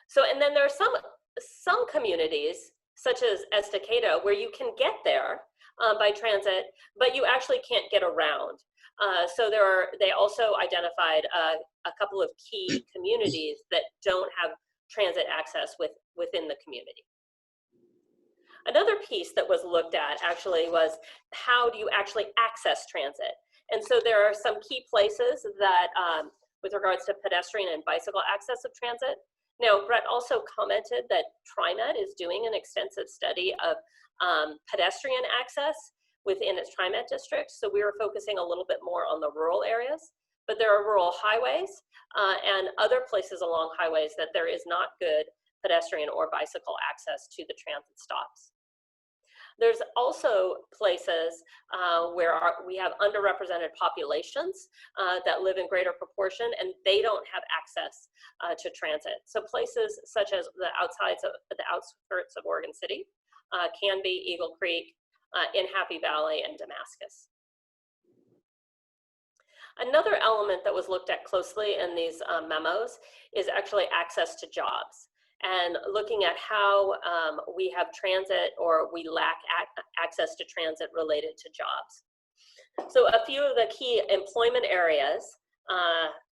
So, and then there are some communities, such as Estacada, where you can get there by transit, but you actually can't get around. So they also identified a couple of key communities that don't have transit access within the community. Another piece that was looked at actually was how do you actually access transit? And so there are some key places that, with regards to pedestrian and bicycle access of transit. Now, Brett also commented that TriMet is doing an extensive study of pedestrian access within its TriMet district. So we were focusing a little bit more on the rural areas, but there are rural highways and other places along highways that there is not good pedestrian or bicycle access to the transit stops. There's also places where we have underrepresented populations that live in greater proportion, and they don't have access to transit. So places such as the outskirts of Oregon City, Canby, Eagle Creek, in Happy Valley, and Damascus. Another element that was looked at closely in these memos is actually access to jobs, and looking at how we have transit or we lack access to transit related to jobs. So a few of the key employment areas,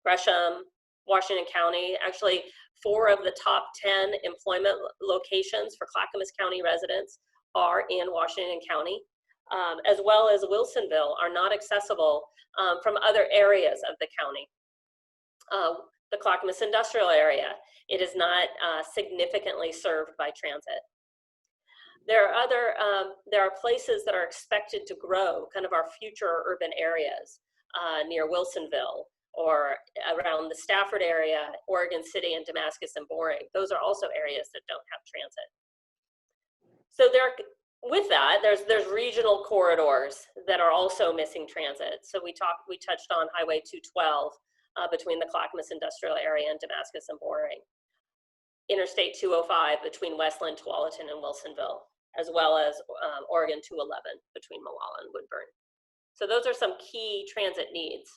Gresham, Washington County, actually 4 of the top 10 employment locations for Clackamas County residents are in Washington County. as well as Wilsonville, are not accessible from other areas of the county. The Clackamas industrial area, it is not significantly served by transit. There are places that are expected to grow, kind of our future urban areas near Wilsonville or around the Stafford area, Oregon City, and Damascus and Boring. Those are also areas that don't have transit. So with that, there's regional corridors that are also missing transit. So we touched on Highway 212 between the Clackamas industrial area and Damascus and Boring. Interstate 205 between Westland, Tualatin, and Wilsonville, as well as Oregon 211 between Molalla and Woodburn. So those are some key transit needs.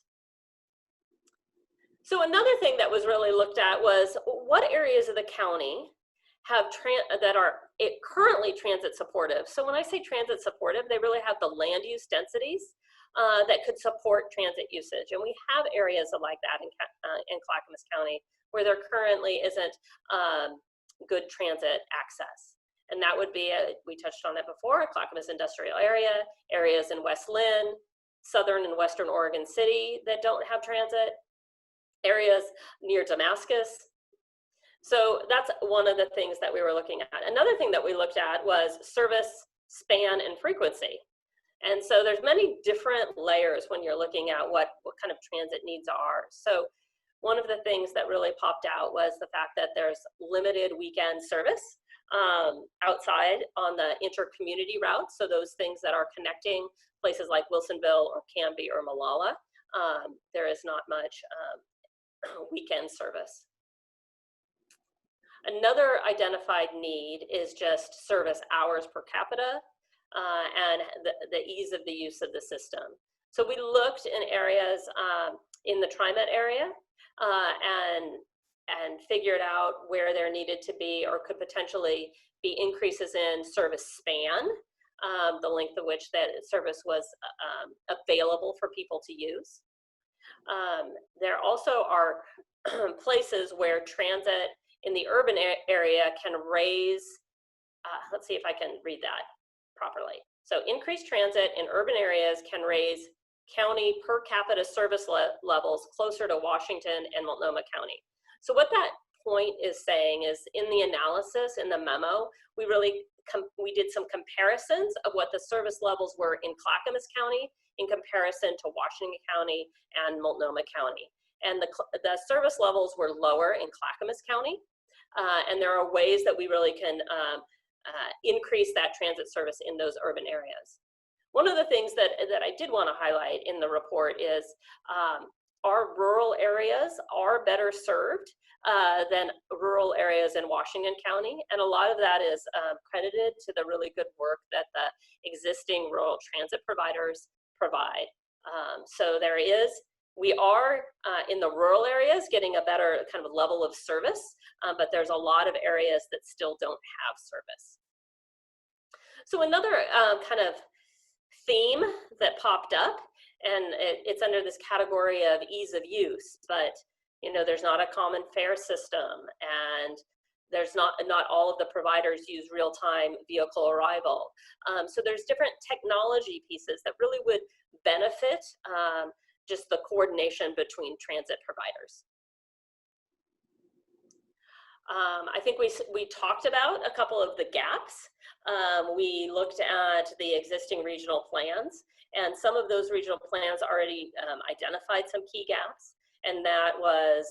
So another thing that was really looked at was what areas of the county have that are currently transit supportive. So when I say transit supportive, they really have the land use densities that could support transit usage. And we have areas like that in Clackamas County where there currently isn't good transit access. And that would be, we touched on that before, Clackamas industrial area, areas in West Lynn, Southern and Western Oregon City that don't have transit, areas near Damascus. So that's one of the things that we were looking at. Another thing that we looked at was service span and frequency. And so there's many different layers when you're looking at what kind of transit needs are. So one of the things that really popped out was the fact that there's limited weekend service outside on the inter-community routes. So those things that are connecting places like Wilsonville or Canby or Molalla, there is not much weekend service. Another identified need is just service hours per capita and the ease of the use of the system. So we looked in areas in the TriMet area and figured out where there needed to be or could potentially be increases in service span, the length of which that service was available for people to use. There also are places where transit in the urban area can raise, let's see if I can read that properly. So increased transit in urban areas can raise county per capita service levels closer to Washington and Multnomah County. So what that point is saying is in the analysis, in the memo, we did some comparisons of what the service levels were in Clackamas County in comparison to Washington County and Multnomah County. And the service levels were lower in Clackamas County. And there are ways that we really can increase that transit service in those urban areas. One of the things that I did want to highlight in the report is our rural areas are better served than rural areas in Washington County. And a lot of that is credited to the really good work that the existing rural transit providers provide. So we are in the rural areas getting a better kind of level of service, but there's a lot of areas that still don't have service. So another kind of theme that popped up, and it's under this category of ease of use, but there's not a common fare system, and there's not all of the providers use real-time vehicle arrival. So there's different technology pieces that really would benefit just the coordination between transit providers. I think we talked about a couple of the gaps. We looked at the existing regional plans, and some of those regional plans already identified some key gaps, and that was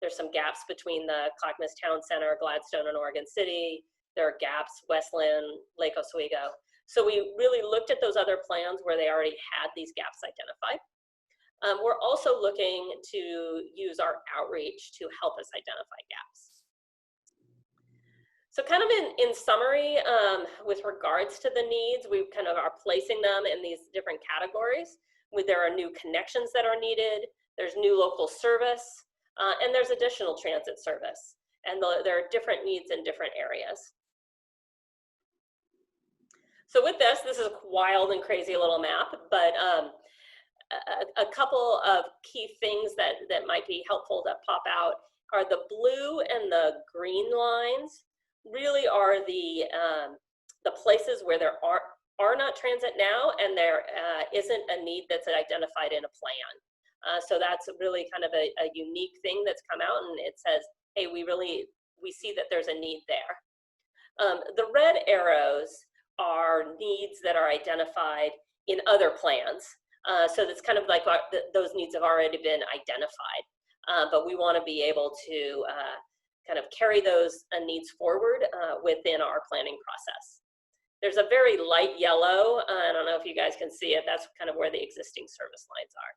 there's some gaps between the Clackamas Town Center, Gladstone, and Oregon City. There are gaps, Westland, Lake Oswego. So we really looked at those other plans where they already had these gaps identified. We're also looking to use our outreach to help us identify gaps. So kind of in summary, with regards to the needs, we kind of are placing them in these different categories. There are new connections that are needed, there's new local service, and there's additional transit service. And there are different needs in different areas. So with this is a wild and crazy little map, but a couple of key things that might be helpful to pop out are the blue and the green lines really are the places where there are not transit now, and there isn't a need that's identified in a plan. So that's really kind of a unique thing that's come out, and it says, hey, we see that there's a need there. The red arrows are needs that are identified in other plans. So that's kind of like those needs have already been identified, but we want to be able to kind of carry those needs forward within our planning process. There's a very light yellow. I don't know if you guys can see it. That's kind of where the existing service lines are.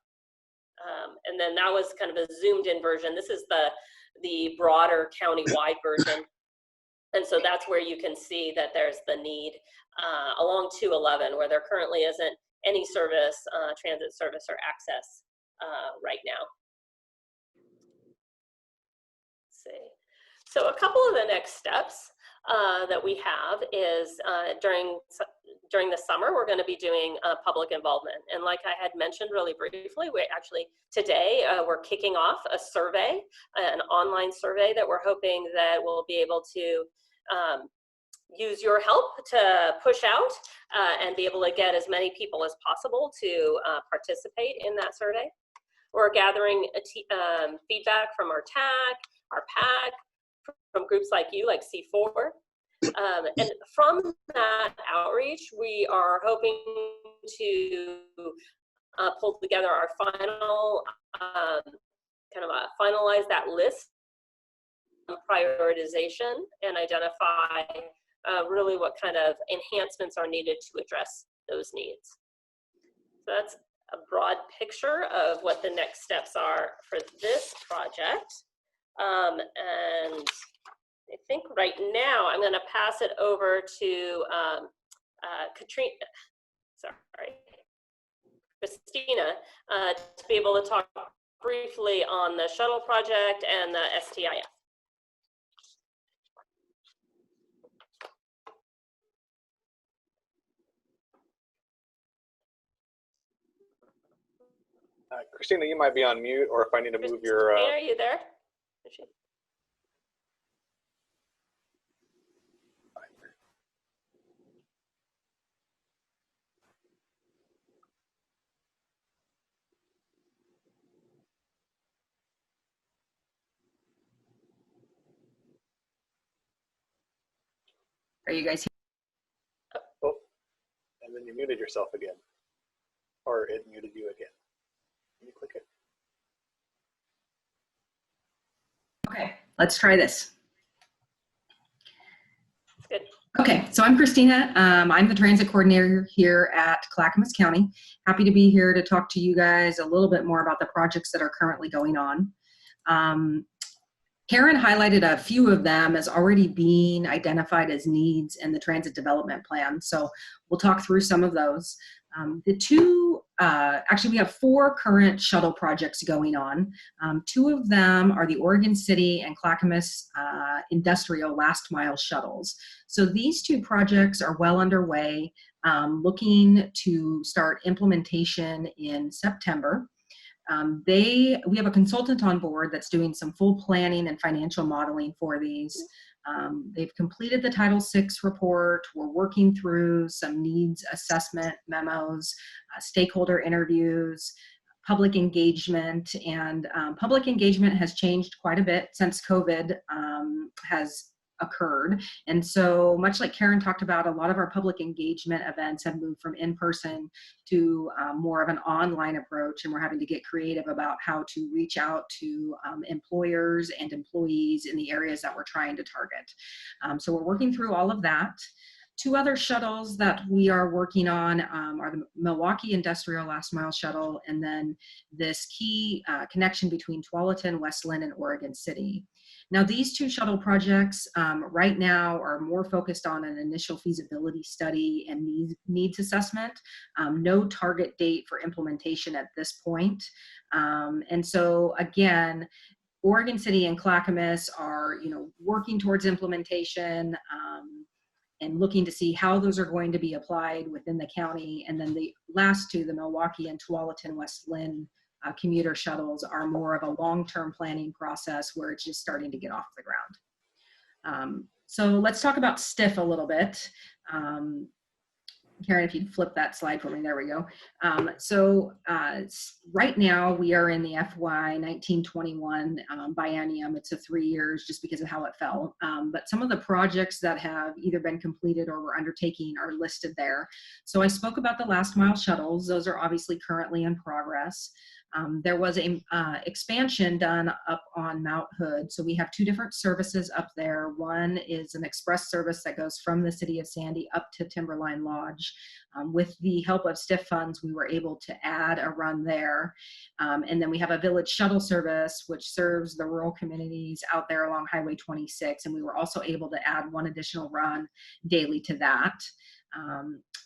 And then that was kind of a zoomed in version. This is the broader county-wide version. And so that's where you can see that there's the need along 211, where there currently isn't any service, transit service or access right now. Let's see. So a couple of the next steps that we have is during the summer, we're going to be doing public involvement. And like I had mentioned really briefly, we actually today we're kicking off a survey, an online survey that we're hoping that we'll be able to use your help to push out and be able to get as many people as possible to participate in that survey. We're gathering feedback from our TAC, our PAC, from groups like you, like C4. And from that outreach, we are hoping to pull together our final, finalize that list of prioritization and identify really what kind of enhancements are needed to address those needs. So that's a broad picture of what the next steps are for this project. And I think right now I'm going to pass it over to Christina to be able to talk briefly on the shuttle project and the STIF. Christina, you might be on mute, or if I need to move your. Christina, are you there? Are you guys here? Oh, and then you muted yourself again, or it muted you again. Can you click it? Okay, let's try this. Good. Okay, so I'm Christina. I'm the transit coordinator here at Clackamas County. Happy to be here to talk to you guys a little bit more about the projects that are currently going on. Karen highlighted a few of them as already being identified as needs in the transit development plan. So we'll talk through some of those. Actually we have 4 current shuttle projects going on. 2 of them are the Oregon City and Clackamas industrial last mile shuttles. So these 2 projects are well underway, looking to start implementation in September. We have a consultant on board that's doing some full planning and financial modeling for these. They've completed the Title VI report. We're working through some needs assessment memos, stakeholder interviews, public engagement, and public engagement has changed quite a bit since COVID has occurred. And so much like Karen talked about, a lot of our public engagement events have moved from in-person to more of an online approach, and we're having to get creative about how to reach out to employers and employees in the areas that we're trying to target. So we're working through all of that. 2 other shuttles that we are working on are the Milwaukee Industrial Last Mile Shuttle, and then this key connection between Tualatin, West Linn, and Oregon City. Now these 2 shuttle projects right now are more focused on an initial feasibility study and needs assessment. No target date for implementation at this point. And so again, Oregon City and Clackamas are working towards implementation and looking to see how those are going to be applied within the county. And then the last 2, the Milwaukee and Tualatin West Linn commuter shuttles, are more of a long-term planning process where it's just starting to get off the ground. So let's talk about STIF a little bit. Karen, if you'd flip that slide for me, there we go. Right now we are in the FY 1921 biennium. It's a 3 years just because of how it fell. But some of the projects that have either been completed or we're undertaking are listed there. So I spoke about the last mile shuttles. Those are obviously currently in progress. There was a expansion done up on Mount Hood. So we have 2 different services up there. One is an express service that goes from the city of Sandy up to Timberline Lodge. With the help of STIF funds, we were able to add a run there. And then we have a village shuttle service, which serves the rural communities out there along Highway 26. And we were also able to add 1 additional run daily to that.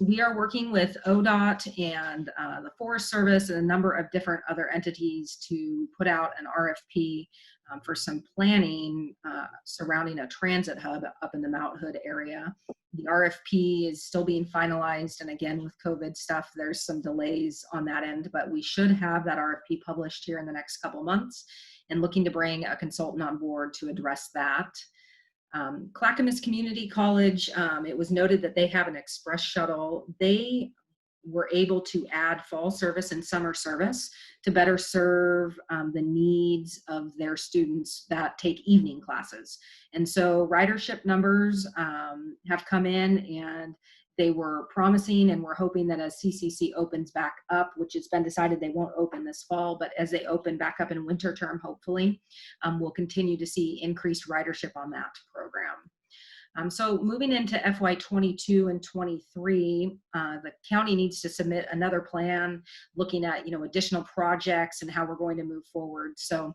We are working with ODOT and the Forest Service and a number of different other entities to put out an RFP for some planning surrounding a transit hub up in the Mount Hood area. The RFP is still being finalized, and again, with COVID stuff, there's some delays on that end, but we should have that RFP published here in the next couple months, and looking to bring a consultant on board to address that. Clackamas Community College, it was noted that they have an express shuttle. They were able to add fall service and summer service to better serve the needs of their students that take evening classes. And so ridership numbers have come in, and they were promising, and we're hoping that as CCC opens back up, which has been decided they won't open this fall, but as they open back up in winter term, hopefully, we'll continue to see increased ridership on that program. So moving into FY 22 and 23, the county needs to submit another plan looking at, additional projects and how we're going to move forward. So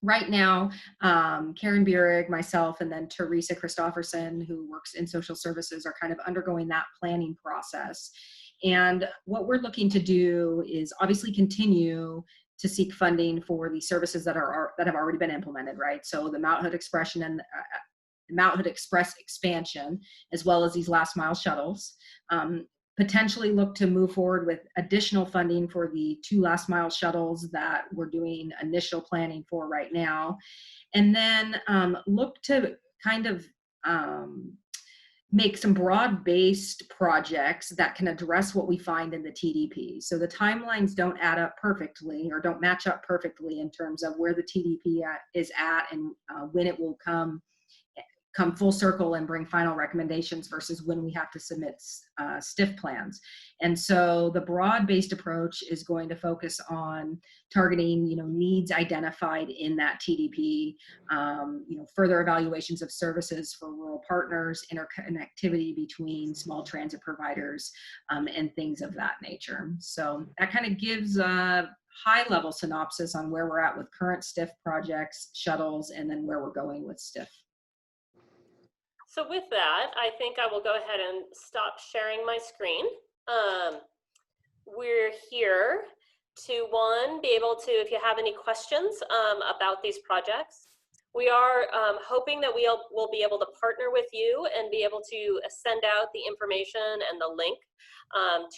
right now, Karen Burig, myself, and then Teresa Christofferson, who works in social services, are kind of undergoing that planning process. And what we're looking to do is obviously continue to seek funding for the services that have already been implemented, right? So the Mount Hood Expression and Mount Hood Express expansion, as well as these last mile shuttles. Potentially look to move forward with additional funding for the 2 last mile shuttles that we're doing initial planning for right now. And then look to kind of make some broad-based projects that can address what we find in the TDP. So the timelines don't add up perfectly, or don't match up perfectly in terms of where the TDP is at and when it will come full circle and bring final recommendations versus when we have to submit STIF plans. And so the broad-based approach is going to focus on targeting, needs identified in that TDP, further evaluations of services for rural partners, interconnectivity between small transit providers, and things of that nature. So that kind of gives a high-level synopsis on where we're at with current STIF projects, shuttles, and then where we're going with STIF. So with that, I think I will go ahead and stop sharing my screen. We're here to, be able to, if you have any questions about these projects. We are hoping that we'll be able to partner with you and be able to send out the information and the link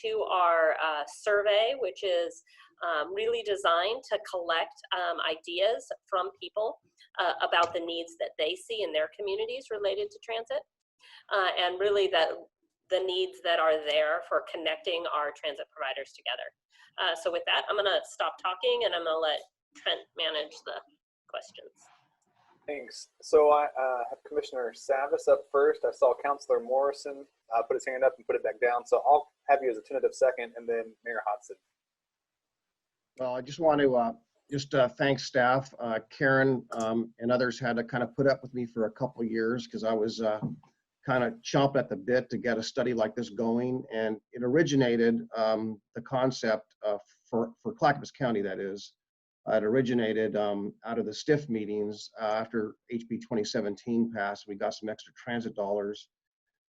to our survey, which is really designed to collect ideas from people about the needs that they see in their communities related to transit, and really the needs that are there for connecting our transit providers together. So with that, I'm gonna stop talking and I'm gonna let Trent manage the questions. Thanks. So I have Commissioner Savis up first. I saw Councilor Morrison put his hand up and put it back down. So I'll have you as a tentative second, and then Mayor Hodson. Well, I just want to thank staff. Karen and others had to kind of put up with me for a couple of years because I was kind of chomping at the bit to get a study like this going. And it originated, the concept for Clackamas County, that is, it originated out of the STIF meetings after HB 2017 passed. We got some extra transit dollars.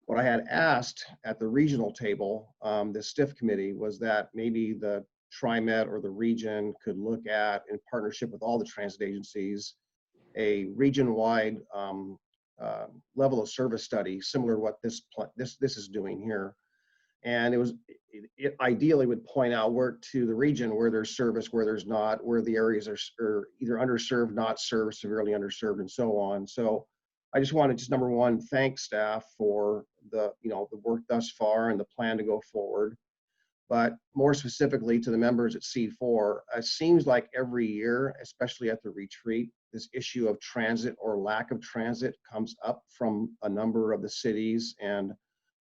What I had asked at the regional table, the STIF committee, was that maybe the TriMet or the region could look at, in partnership with all the transit agencies, a region-wide level of service study similar to what this is doing here. And it ideally would point out where to the region where there's service, where there's not, where the areas are either underserved, not served, severely underserved, and so on. So I just want to just number one, thank staff for the, the work thus far and the plan to go forward. But more specifically to the members at C4, it seems like every year, especially at the retreat, this issue of transit or lack of transit comes up from a number of the cities. And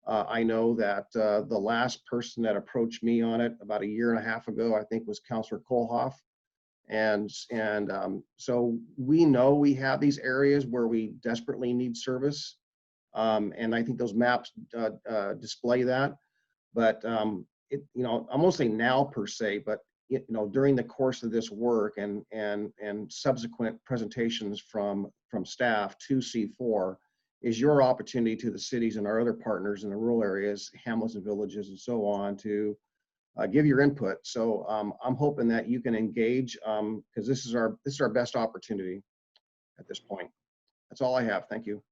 I know that the last person that approached me on it about a year and a half ago, I think, was Councilor Kohlhoff. And so we know we have these areas where we desperately need service. And I think those maps display that. But I won't say now per se, but during the course of this work and subsequent presentations from staff to C4 is your opportunity to the cities and our other partners in the rural areas, hamlets and villages and so on, to give your input. So I'm hoping that you can engage because this is our best opportunity at this point. That's all I have. Thank you.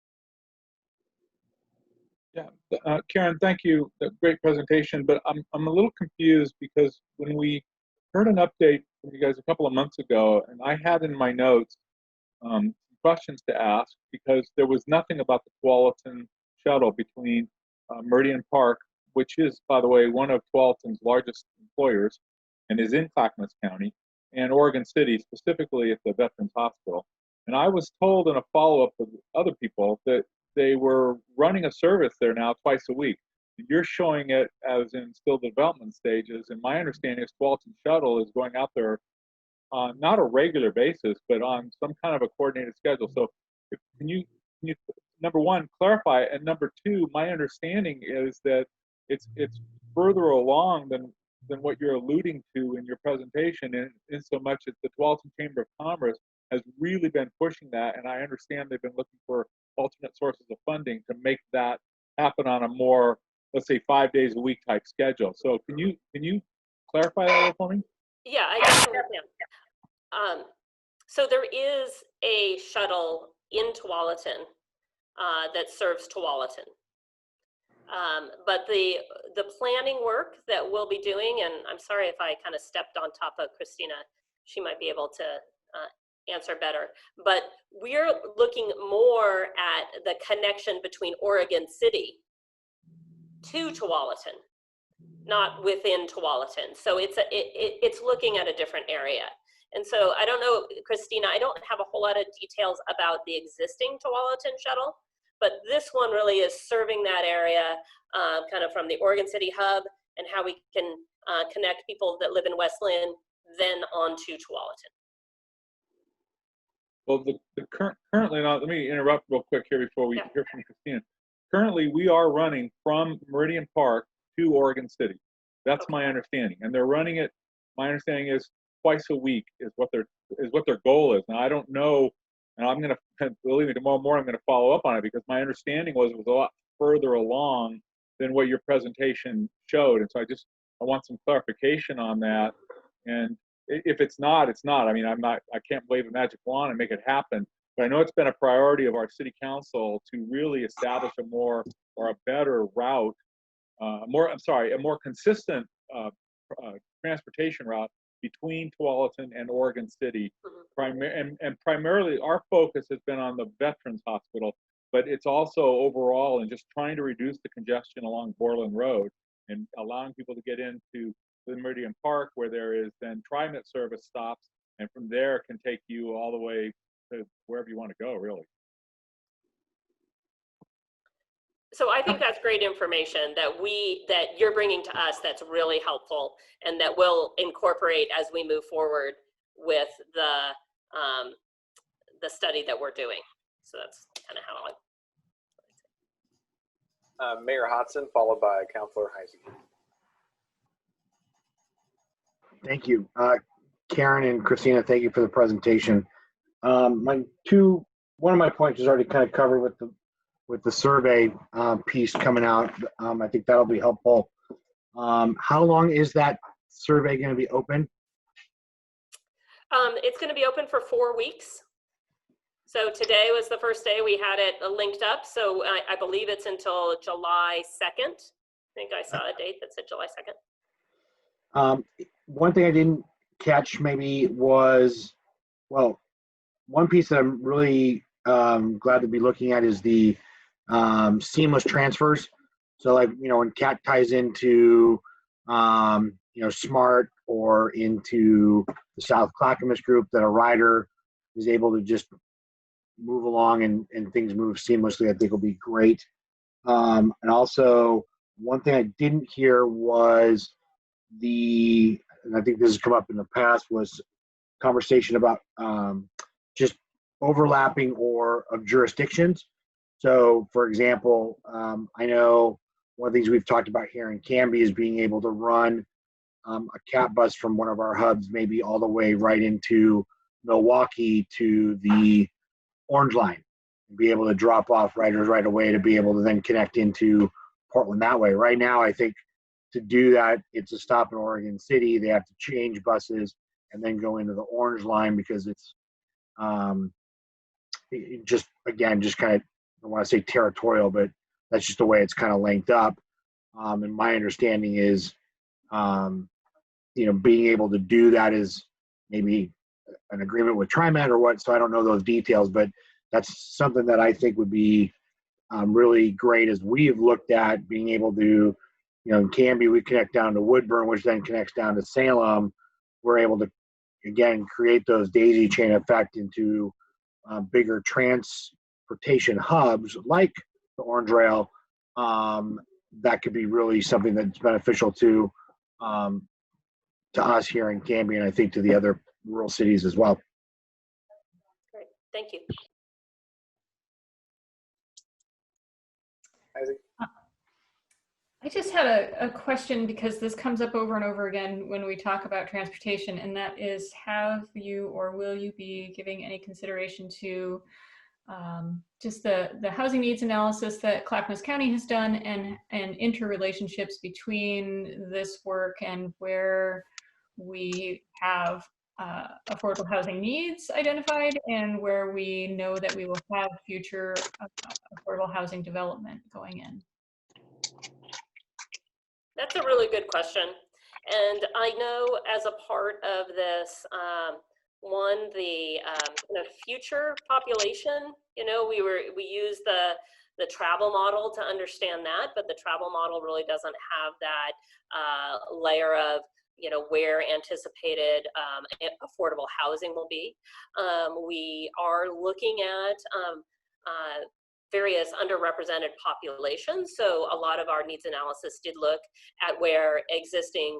Yeah, Karen, thank you. Great presentation, but I'm a little confused because when we heard an update from you guys a couple of months ago, and I had in my notes questions to ask because there was nothing about the Tualatin shuttle between Meridian Park, which is, by the way, one of Tualatin's largest employers and is in Clackamas County, and Oregon City, specifically at the Veterans Hospital. And I was told in a follow-up with other people that they were running a service there now twice a week. You're showing it as in still development stages, and my understanding is Tualatin Shuttle is going out there on not a regular basis, but on some kind of a coordinated schedule. So can you number one, clarify, and number two, my understanding is that it's further along than what you're alluding to in your presentation, in so much as the Tualatin Chamber of Commerce has really been pushing that, and I understand they've been looking for alternate sources of funding to make that happen on a more, let's say, 5 days a week type schedule. So can you clarify that for me? Yeah, I definitely can. So there is a shuttle in Tualatin that serves Tualatin. But the planning work that we'll be doing, and I'm sorry if I kind of stepped on top of Christina, she might be able to answer better, but we're looking more at the connection between Oregon City to Tualatin, not within Tualatin. So it's looking at a different area. And so I don't know, Christina, I don't have a whole lot of details about the existing Tualatin shuttle, but this one really is serving that area kind of from the Oregon City hub and how we can connect people that live in Westland then onto Tualatin. Well, currently, now let me interrupt real quick here before we hear from Christina. Currently, we are running from Meridian Park to Oregon City. That's my understanding, and they're running it. My understanding is twice a week is what their goal is. Now, I don't know, and I'm going to believe me, tomorrow morning I'm going to follow up on it because my understanding was it was a lot further along than what your presentation showed, and so I want some clarification on that. And if it's not, it's not. I mean, I can't wave a magic wand and make it happen. But I know it's been a priority of our city council to really establish a better route, a more consistent transportation route between Tualatin and Oregon City. And primarily, our focus has been on the Veterans Hospital, but it's also overall and just trying to reduce the congestion along Borland Road and allowing people to get into the Meridian Park, where there is then TriMet service stops, and from there can take you all the way to wherever you want to go, really. So I think that's great information that you're bringing to us that's really helpful and that we'll incorporate as we move forward with the study that we're doing. So that's kind of how Mayor Hodson, followed by Councilor Heisey. Thank you. Karen and Christina, thank you for the presentation. One of my points is already kind of covered with the survey piece coming out. I think that'll be helpful. How long is that survey going to be open? It's going to be open for 4 weeks. So today was the first day we had it linked up. So I believe it's until July 2nd. I think I saw a date that said July 2nd. One thing I didn't catch maybe was, well, one piece that I'm really glad to be looking at is the seamless transfers. So like, when CAT ties into, SMART or into the South Clackamas group, that a rider is able to just move along and things move seamlessly, I think will be great. And also, one thing I didn't hear was and I think this has come up in the past, was conversation about just overlapping of jurisdictions. So, for example, I know one of the things we've talked about here in Canby is being able to run a CAT bus from one of our hubs, maybe all the way right into Milwaukee to the Orange Line, and be able to drop off riders right away to be able to then connect into Portland that way. Right now, I think to do that, it's a stop in Oregon City. They have to change buses and then go into the Orange Line because it's just kind of, I don't want to say territorial, but that's just the way it's kind of linked up. And my understanding is, being able to do that is maybe an agreement with TriMet or what, so I don't know those details, but that's something that I think would be really great, as we've looked at being able to, in Canby, we connect down to Woodburn, which then connects down to Salem. We're able to, again, create those daisy chain effect into bigger transportation hubs like the Orange Rail. That could be really something that's beneficial to us here in Canby, and I think to the other rural cities as well. Great, thank you. I just had a question, because this comes up over and over again when we talk about transportation, and that is, have you or will you be giving any consideration to just the housing needs analysis that Clackamas County has done, and interrelationships between this work and where we have affordable housing needs identified and where we know that we will have future affordable housing development going in? That's a really good question. And I know as a part of this, the future population, we use the travel model to understand that, but the travel model really doesn't have that layer of, where anticipated affordable housing will be. We are looking at various underrepresented populations. So a lot of our needs analysis did look at where existing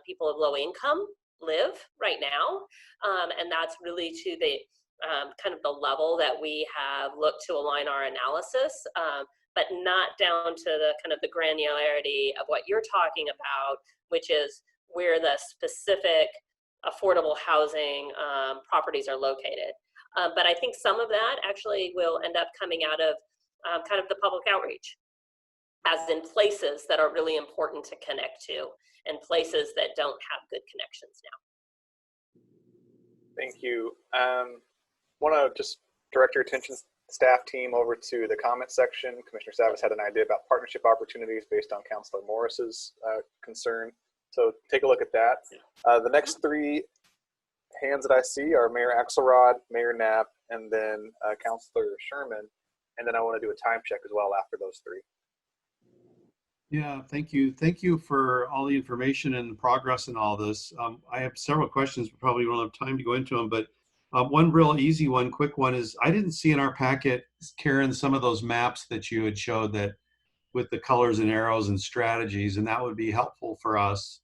people of low income live right now. And that's really to the kind of the level that we have looked to align our analysis, but not down to the kind of the granularity of what you're talking about, which is where the specific affordable housing properties are located. But I think some of that actually will end up coming out of kind of the public outreach, as in places that are really important to connect to and places that don't have good connections now. Thank you. Want to just direct your attention, staff team, over to the comment section. Commissioner Savas had an idea about partnership opportunities based on Councilor Morris's concern. So take a look at that. The next three hands that I see are Mayor Axelrod, Mayor Knapp, and then Councilor Sherman. And then I want to do a time check as well after those three. Yeah, thank you. Thank you for all the information and progress in all this. I have several questions. We probably won't have time to go into them, but one real easy one, quick one is, I didn't see in our packet, Karen, some of those maps that you had showed that with the colors and arrows and strategies, and that would be helpful for us.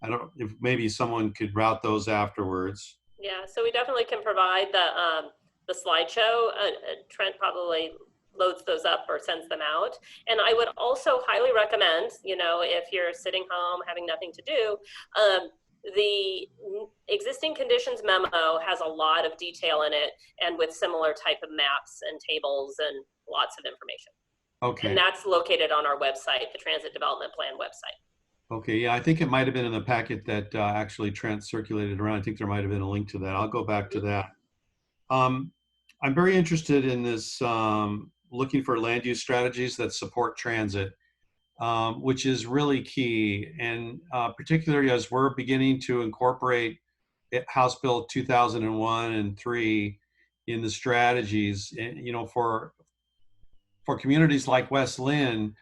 I don't, if maybe someone could route those afterwards. Yeah, so we definitely can provide the slideshow. Trent probably loads those up or sends them out. And I would also highly recommend, if you're sitting home having nothing to do, the existing conditions memo has a lot of detail in it, and with similar type of maps and tables and lots of information. Okay. And that's located on our website, the Transit Development Plan website. Okay, yeah, I think it might have been in the packet that actually Trent circulated around. I think there might have been a link to that. I'll go back to that. I'm very interested in this looking for land use strategies that support transit, which is really key. And particularly as we're beginning to incorporate House Bill 2001 and 3 in the strategies. And, for communities like West Lynn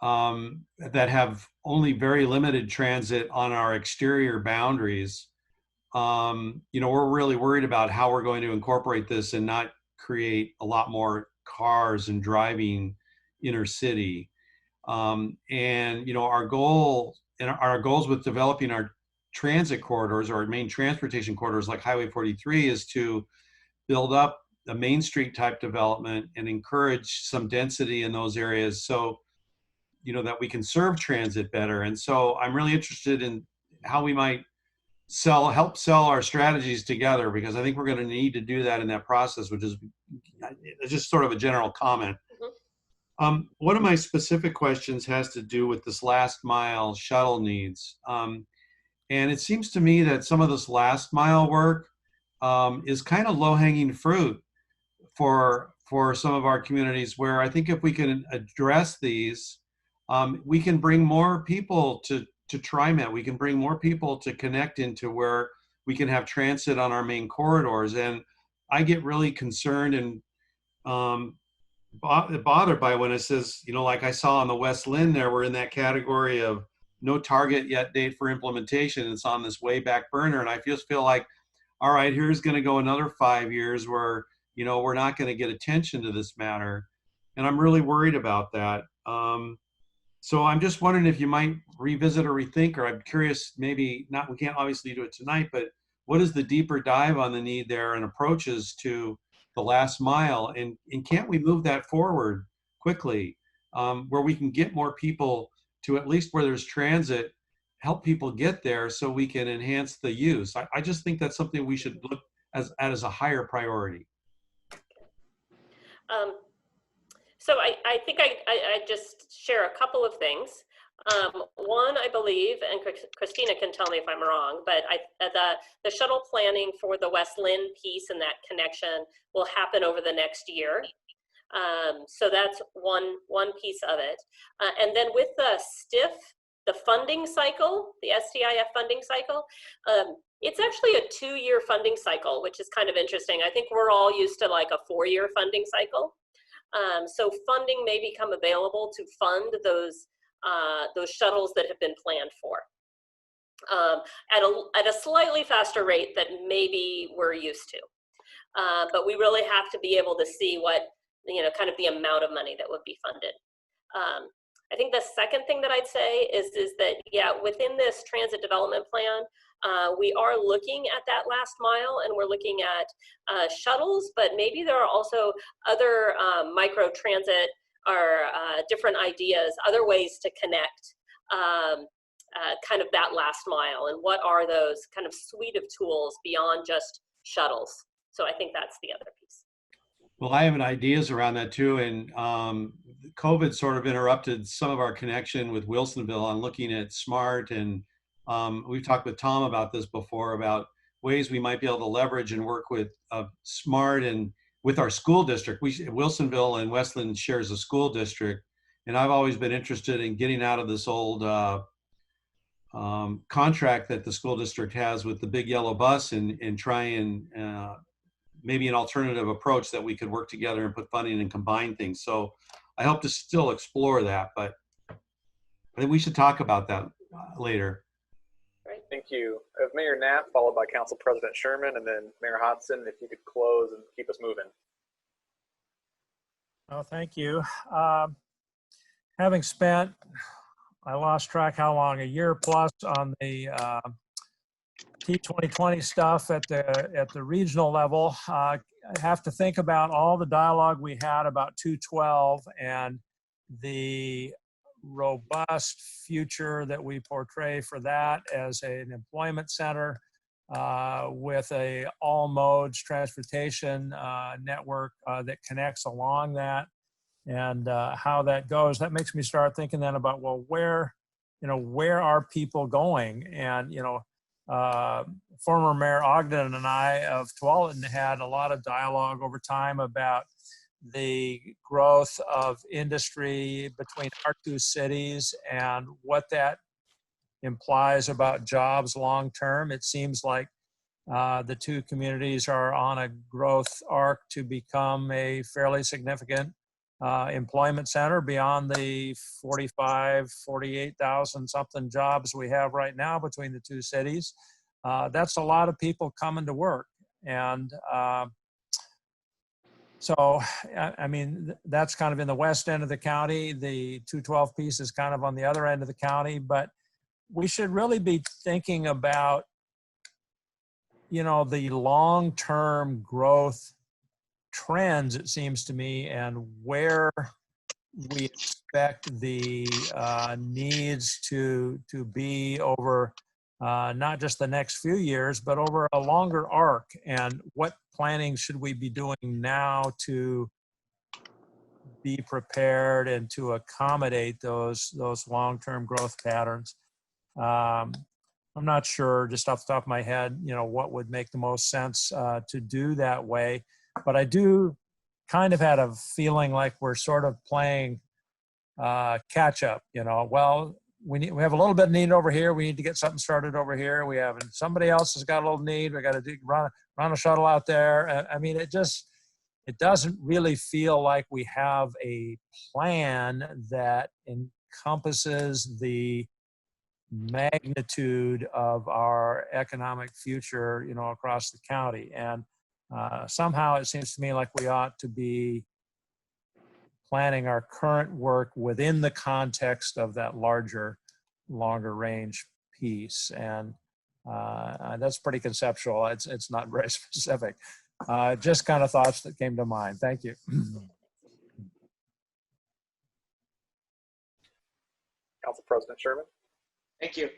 that have only very limited transit on our exterior boundaries, we're really worried about how we're going to incorporate this and not create a lot more cars and driving inner city. Our goals with developing our transit corridors or main transportation corridors like Highway 43 is to build up a Main Street type development and encourage some density in those areas so, that we can serve transit better. And so I'm really interested in how we might help sell our strategies together, because I think we're going to need to do that in that process, which is just sort of a general comment. One of my specific questions has to do with this last mile shuttle needs. And it seems to me that some of this last mile work is kind of low hanging fruit for some of our communities, where I think if we can address these, we can bring more people to TriMet. We can bring more people to connect into where we can have transit on our main corridors. And I get really concerned and bothered by when it says, like I saw on the West Lynn there, we're in that category of no target yet date for implementation. It's on this way back burner. And I just feel like, all right, here's going to go another 5 years where, we're not going to get attention to this matter. And I'm really worried about that. So I'm just wondering if you might revisit or rethink, or I'm curious, maybe not, we can't obviously do it tonight, but what is the deeper dive on the need there and approaches to the last mile? And can't we move that forward quickly, where we can get more people to at least where there's transit, help people get there so we can enhance the use? I just think that's something we should look at as a higher priority. So I think I just share a couple of things. One, I believe, and Christina can tell me if I'm wrong, but the shuttle planning for the West Lynn piece and that connection will happen over the next year. So that's one piece of it. And then with the the funding cycle, the STIF funding cycle, it's actually a 2-year funding cycle, which is kind of interesting. I think we're all used to like a 4-year funding cycle. So funding may become available to fund those shuttles that have been planned for at a slightly faster rate than maybe we're used to. But we really have to be able to see what, kind of the amount of money that would be funded. I think the second thing that I'd say is that, yeah, within this transit development plan, we are looking at that last mile, and we're looking at shuttles, but maybe there are also other micro transit or different ideas, other ways to connect kind of that last mile, and what are those kind of suite of tools beyond just shuttles. So I think that's the other piece. Well, I have ideas around that too, and COVID sort of interrupted some of our connection with Wilsonville on looking at SMART, and we've talked with Tom about this before, about ways we might be able to leverage and work with SMART and with our school district. Wilsonville and Westland shares a school district, and I've always been interested in getting out of this old contract that the school district has with the big yellow bus and try and maybe an alternative approach that we could work together and put funding and combine things. So I hope to still explore that, but I think we should talk about that later. Great, thank you. Mayor Knapp, followed by Council President Sherman, and then Mayor Hodson, if you could close and keep us moving. Oh, thank you. Having spent, I lost track how long, a year plus on the T2020 stuff at the regional level, I have to think about all the dialogue we had about 212 and the robust future that we portray for that as an employment center with a all modes transportation network that connects along that, and how that goes. That makes me start thinking then about, well, where are people going? And former Mayor Ogden and I of Tualatin had a lot of dialogue over time about the growth of industry between our two cities and what that implies about jobs long term. It seems like The two communities are on a growth arc to become a fairly significant employment center beyond the 48,000 something jobs we have right now between the two cities. That's a lot of people coming to work. And so, I mean, that's kind of in the west end of the county. The 212 piece is kind of on the other end of the county, but we should really be thinking about, you know, the long-term growth trends, it seems to me, and where we expect the needs to be over not just the next few years, but over a longer arc. And what planning should we be doing now to be prepared and to accommodate those long-term growth patterns? I'm not sure, just off the top of my head, you know, what would make the most sense to do that way. But I do kind of had a feeling like we're sort of playing catch up, you know. Well, we have a little bit of need over here. We need to get something started over here. We have, and somebody else has got a little need. We got to run a shuttle out there. I mean, it doesn't really feel like we have a plan that encompasses the magnitude of our economic future, you know, across the county. And somehow it seems to me like we ought to be planning our current work within the context of that larger, longer range piece. And that's pretty conceptual. It's not very specific. Just kind of thoughts that came to mind. Thank you. Council President Sherman. Thank you.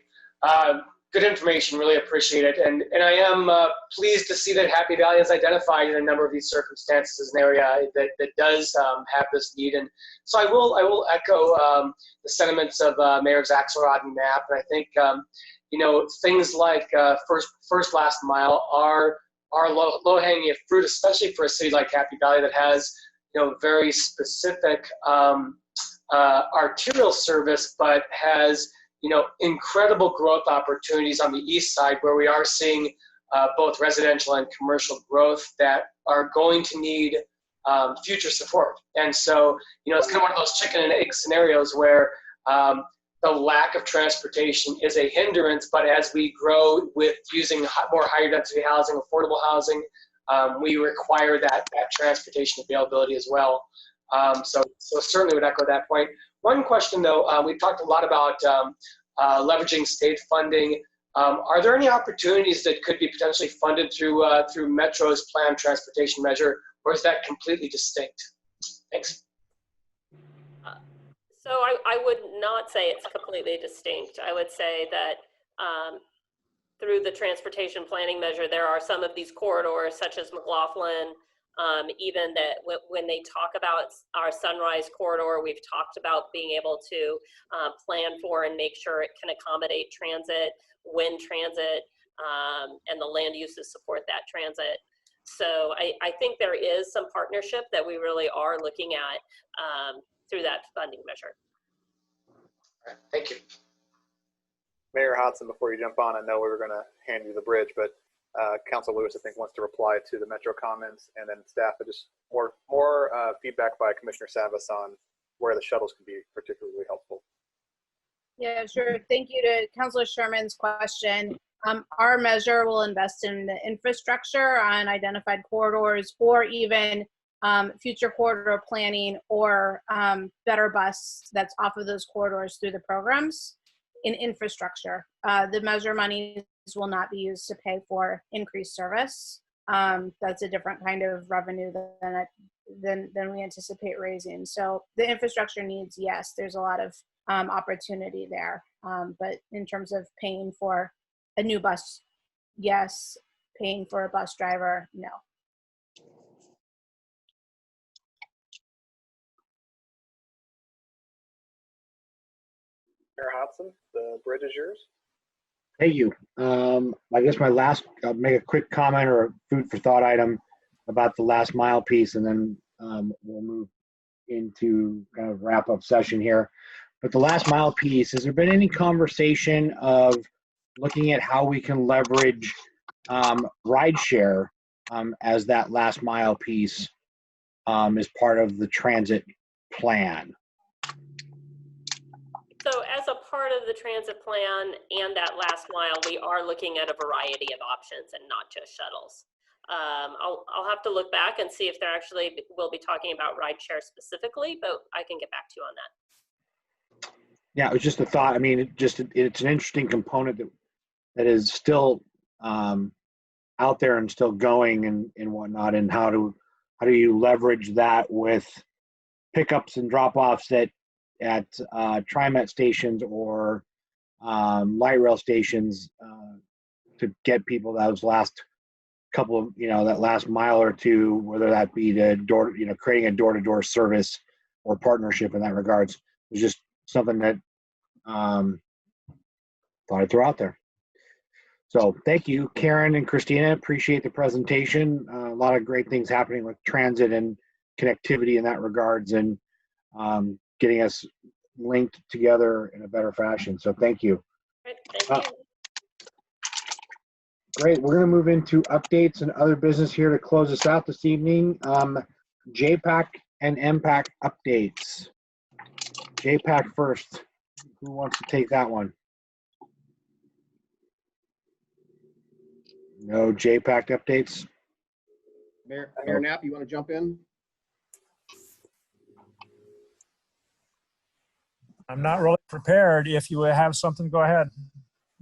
Good information, really appreciate it. And I am pleased to see that Happy Valley has identified in a number of these circumstances as an area that does have this need. And so I will echo the sentiments of Mayors Axelrod and Knapp. And I think, you know, things like first last mile are low-hanging fruit, especially for a city like Happy Valley that has, you know, very specific arterial service, but has, you know, incredible growth opportunities on the east side, where we are seeing both residential and commercial growth that are going to need future support. And so, you know, it's kind of one of those chicken and egg scenarios where the lack of transportation is a hindrance, but as we grow with using more higher density housing, affordable housing, we require that transportation availability as well. So certainly would echo that point. One question though, we've talked a lot about leveraging state funding. Are there any opportunities that could be potentially funded through Metro's planned transportation measure, or is that completely distinct? Thanks. So I would not say it's completely distinct. I would say that through the transportation planning measure, there are some of these corridors, such as McLaughlin, even that when they talk about our Sunrise corridor, we've talked about being able to plan for and make sure it can accommodate transit, wind transit, and the land uses support that transit. So I think there is some partnership that we really are looking at through that funding measure. All right, thank you. Mayor Hodson, before you jump on, I know we were going to hand you the bridge, but Council Lewis, I think, wants to reply to the Metro comments, and then staff, just more feedback by Commissioner Savas on where the shuttles can be particularly helpful. Yeah, sure. Thank you to Councilor Sherman's question. Our measure will invest in the infrastructure on identified corridors, or even future corridor planning, or better bus that's off of those corridors through the programs in infrastructure. The measure money will not be used to pay for increased service. That's a different kind of revenue than we anticipate raising. So the infrastructure needs, yes, there's a lot of opportunity there. But in terms of paying for a new bus, yes. Paying for a bus driver, no. Mayor Hodson, the bridge is yours. Thank you. I guess I'll make a quick comment or a food for thought item about the last mile piece, and then we'll move into kind of wrap up session here. But the last mile piece, has there been any conversation of looking at how we can leverage rideshare as that last mile piece as part of the transit plan. So as a part of the transit plan and that last mile, we are looking at a variety of options and not just shuttles. I'll have to look back and see if they're actually will be talking about rideshare specifically, but I can get back to you on that. Yeah, it was just a thought. I mean, it's an interesting component that is still out there and still going and whatnot. And how do you leverage that with pickups and drop-offs at TriMet stations or light rail stations to get people those last couple of, that last mile or two, whether that be creating a door-to-door service or partnership in that regards. It's just something that thought I'd throw out there. So thank you, Karen and Christina. Appreciate the presentation. A lot of great things happening with transit and connectivity in that regards, and getting us linked together in a better fashion. So thank you. Thank you. Great. We're going to move into updates and other business here to close us out this evening. JPAC and MPAC updates. JPAC first. Who wants to take that one? No JPAC updates. Mayor Knapp, you want to jump in? I'm not really prepared. If you have something, go ahead.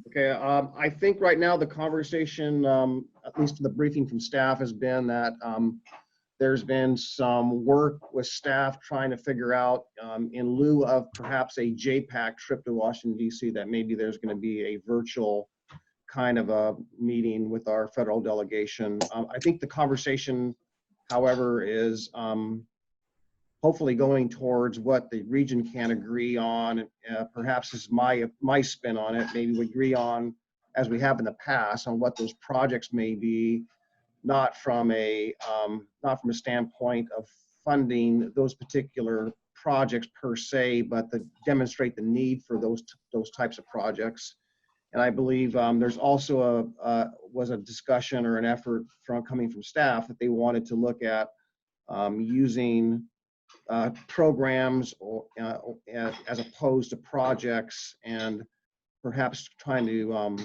Okay, I think right now the conversation, at least the briefing from staff, has been that there's been some work with staff trying to figure out, in lieu of perhaps a JPAC trip to Washington, D.C., that maybe there's going to be a virtual kind of a meeting with our federal delegation. I think the conversation, however, is hopefully going towards what the region can agree on. Perhaps this is my spin on it. Maybe we agree on, as we have in the past, on what those projects may be, not from a standpoint of funding those particular projects per se, but to demonstrate the need for those types of projects. And I believe there's also was a discussion or an effort coming from staff that they wanted to look at using programs or as opposed to projects, and perhaps trying to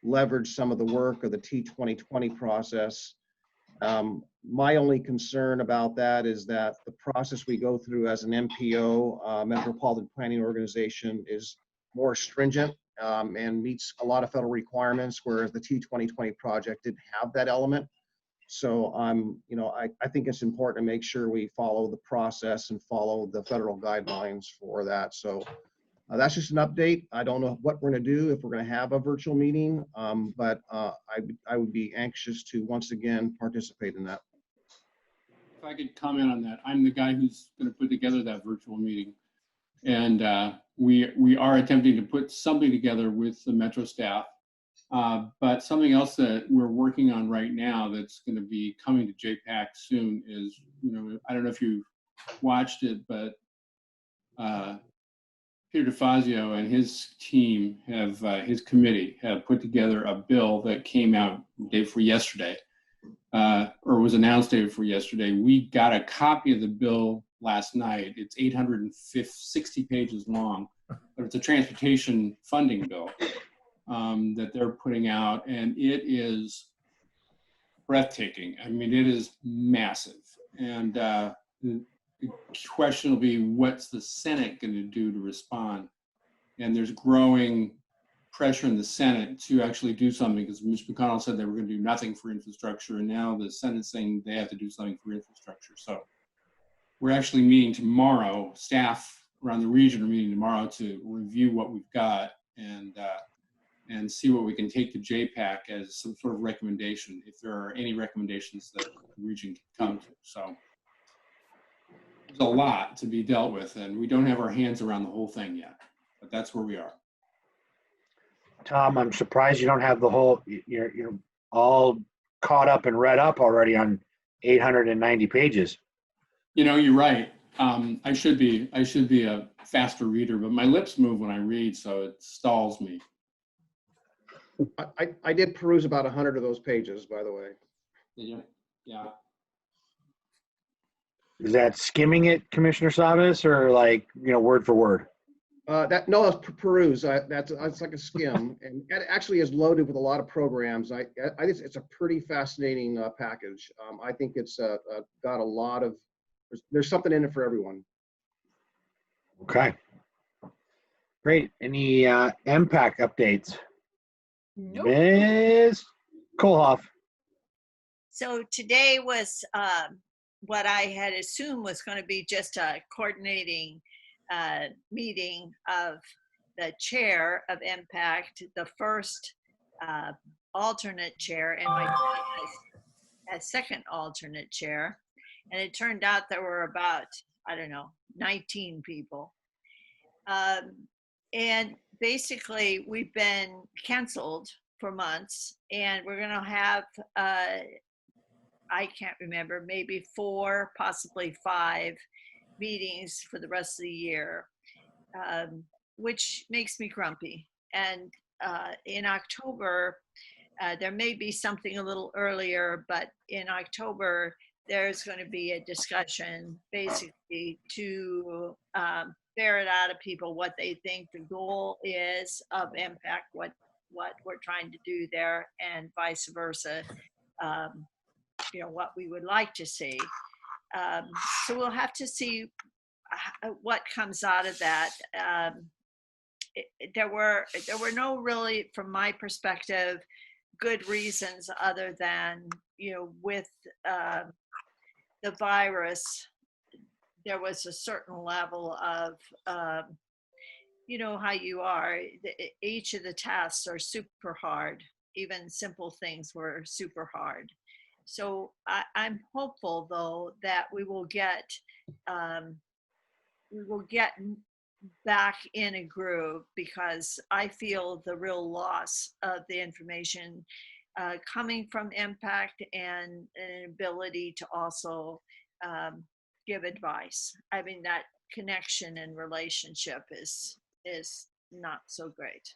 leverage some of the work of the T2020 process. My only concern about that is that the process we go through as an MPO, Metropolitan Planning Organization, is more stringent and meets a lot of federal requirements, whereas the T2020 project didn't have that element. So I think it's important to make sure we follow the process and follow the federal guidelines for that. So that's just an update. I don't know what we're going to do, if we're going to have a virtual meeting, but I would be anxious to once again participate in that. If I could comment on that, I'm the guy who's going to put together that virtual meeting, and we are attempting to put something together with the Metro staff. But something else that we're working on right now that's going to be coming to JPAC soon is, I don't know if you watched it, but Peter DeFazio and his team his committee have put together a bill that came out day before yesterday, or was announced day before yesterday. We got a copy of the bill last night. It's 860 pages long, but it's a transportation funding bill that they're putting out, and it is breathtaking. I mean, it is massive. And the question will be, what's the Senate going to do to respond? And there's growing pressure in the Senate to actually do something, because Mitch McConnell said they were going to do nothing for infrastructure, and now the Senate's saying they have to do something for infrastructure. So we're actually meeting tomorrow. Staff around the region are meeting tomorrow to review what we've got and see what we can take to JPAC as some sort of recommendation, if there are any recommendations that the region can come to. So there's a lot to be dealt with, and we don't have our hands around the whole thing yet, but that's where we are. Tom, I'm surprised you don't have the whole, you're all caught up and read up already on 890 pages. You're right. I should be a faster reader, but my lips move when I read, so it stalls me. I did peruse about 100 of those pages, by the way. Yeah. Yeah. Is that skimming it, Commissioner Savas, or like, word for word? No, that's peruse. That's like a skim, and it actually is loaded with a lot of programs. I think it's a pretty fascinating package. I think it's got a lot of. There's something in it for everyone. Okay. Great. Any MPAC updates? Nope. Ms. Kohlhoff. So today was what I had assumed was going to be just a coordinating meeting of the chair of Impact, the first alternate chair, and myself as second alternate chair. And it turned out there were about, 19 people. And basically, we've been canceled for months, and we're going to have, I can't remember, maybe 4, possibly 5 meetings for the rest of the year, which makes me grumpy. And in October, there may be something a little earlier, but in October, there's going to be a discussion basically to ferret out of people what they think the goal is of Impact, what we're trying to do there, and vice versa, what we would like to see. So we'll have to see what comes out of that. There were no really, from my perspective, good reasons other than, with the virus, there was a certain level of, how you are. Each of the tasks are super hard. Even simple things were super hard. So I'm hopeful, though, that we will get back in a groove, because I feel the real loss of the information coming from Impact and an ability to also give advice. I mean, that connection and relationship is not so great.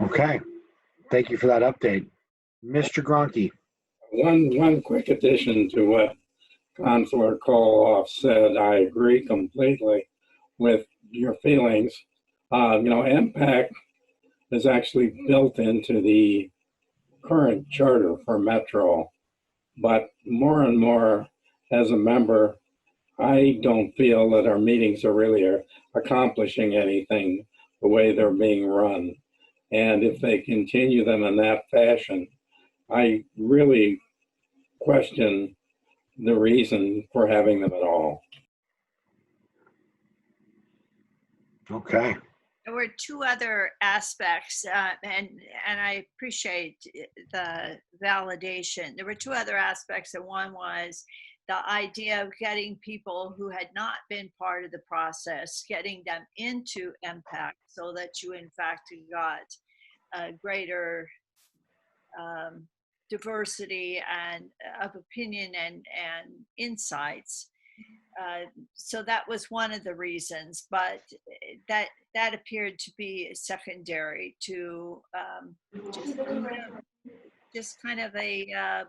Okay. Thank you for that update. Mr. Gronke. One quick addition to what Counselor Koloff said. I agree completely with your feelings. Impact is actually built into the current charter for Metro, but more and more as a member, I don't feel that our meetings are really accomplishing anything the way they're being run. And if they continue them in that fashion, I really question the reason for having them at all. Okay. There were 2 other aspects, and I appreciate the validation. There were 2 other aspects, and one was the idea of getting people who had not been part of the process, getting them into Impact, so that you in fact got a greater diversity and of opinion and insights. So that was one of the reasons, but that appeared to be secondary to just kind of a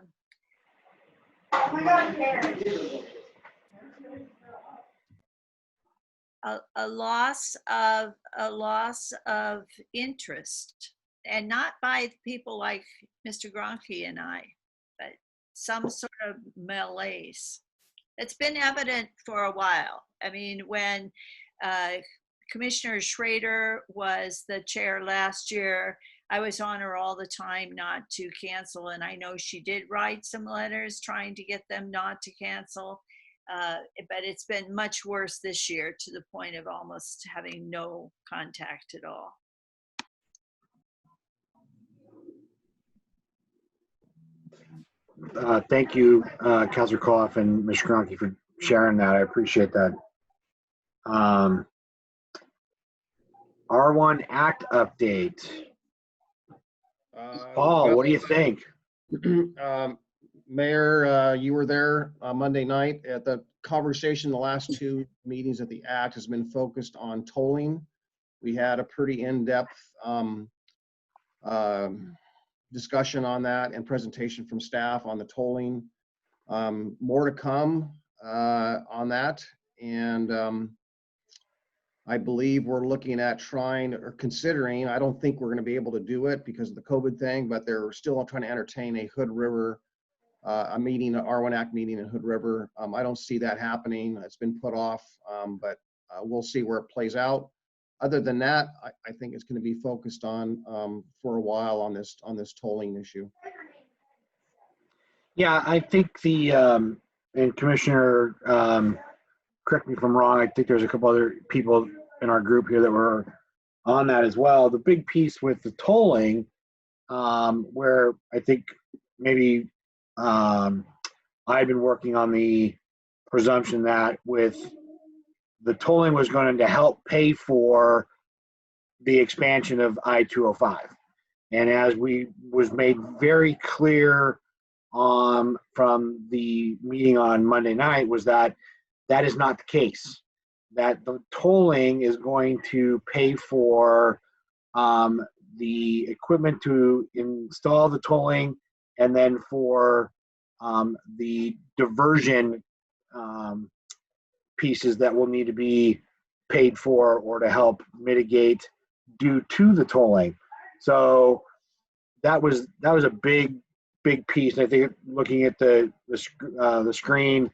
loss of interest, and not by people like Mr. Gronke and I, but some sort of malaise. It's been evident for a while. I mean, when Commissioner Schrader was the chair last year, I was on her all the time not to cancel, and I know she did write some letters trying to get them not to cancel, but it's been much worse this year, to the point of almost having no contact at all. Thank you, Councilor Koff and Mr. Gronke, for sharing that. I appreciate that. R1 Act update. Paul, what do you think? Mayor, you were there Monday night. At the conversation, the last 2 meetings at the Act has been focused on tolling We had a pretty in-depth discussion on that and presentation from staff on the tolling. More to come on that. And I believe we're looking at trying or considering, I don't think we're going to be able to do it because of the COVID thing, but they're still trying to entertain a Hood River, a meeting, an R1 Act meeting in Hood River. I don't see that happening. It's been put off, but we'll see where it plays out. Other than that, I think it's going to be focused on for a while on this tolling issue. Yeah, I think the, and Commissioner, correct me if I'm wrong, I think there's a couple other people in our group here that were on that as well. The big piece with the tolling, where I think maybe I've been working on the presumption that with the tolling was going to help pay for the expansion of I-205. And as was made very clear from the meeting on Monday night, was that that is not the case. That the tolling is going to pay for the equipment to install the tolling, and then for the diversion pieces that will need to be paid for or to help mitigate due to the tolling. So that was a big piece. And I think looking at the screen,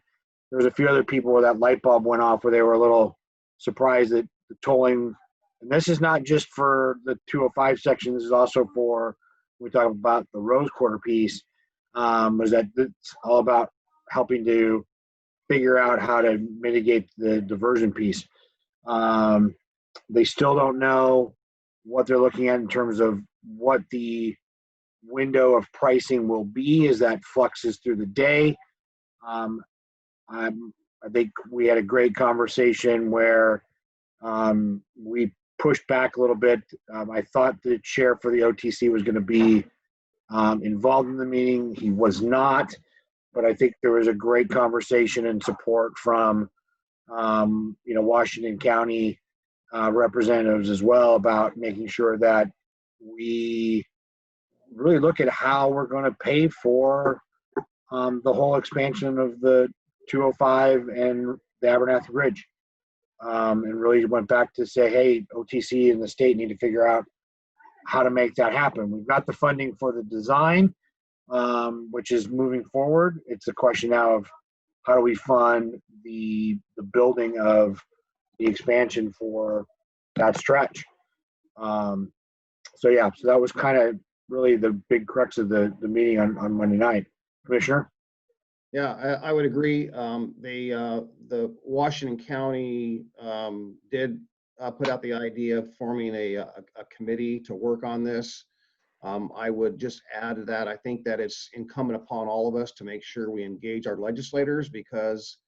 there was a few other people where that light bulb went off, where they were a little surprised that the tolling, and this is not just for the 205 section, this is also for, we talk about the Rose Quarter piece, was that it's all about helping to figure out how to mitigate the diversion piece. They still don't know what they're looking at in terms of what the window of pricing will be as that fluxes through the day. I think we had a great conversation where we pushed back a little bit. I thought the chair for the OTC was going to be involved in the meeting. He was not, but I think there was a great conversation and support from Washington County representatives as well, about making sure that we really look at how we're going to pay for the whole expansion of the 205 and the Abernathy Bridge, and really went back to say, hey, OTC and the state need to figure out how to make that happen. We've got the funding for the design, which is moving forward. It's a question now of how do we fund the building of the expansion for that stretch. So that was kind of really the big crux of the meeting on Monday night. Commissioner? Yeah, I would agree. The Washington County did put out the idea of forming a committee to work on this. I would just add to that, I think that it's incumbent upon all of us to make sure we engage our legislators, because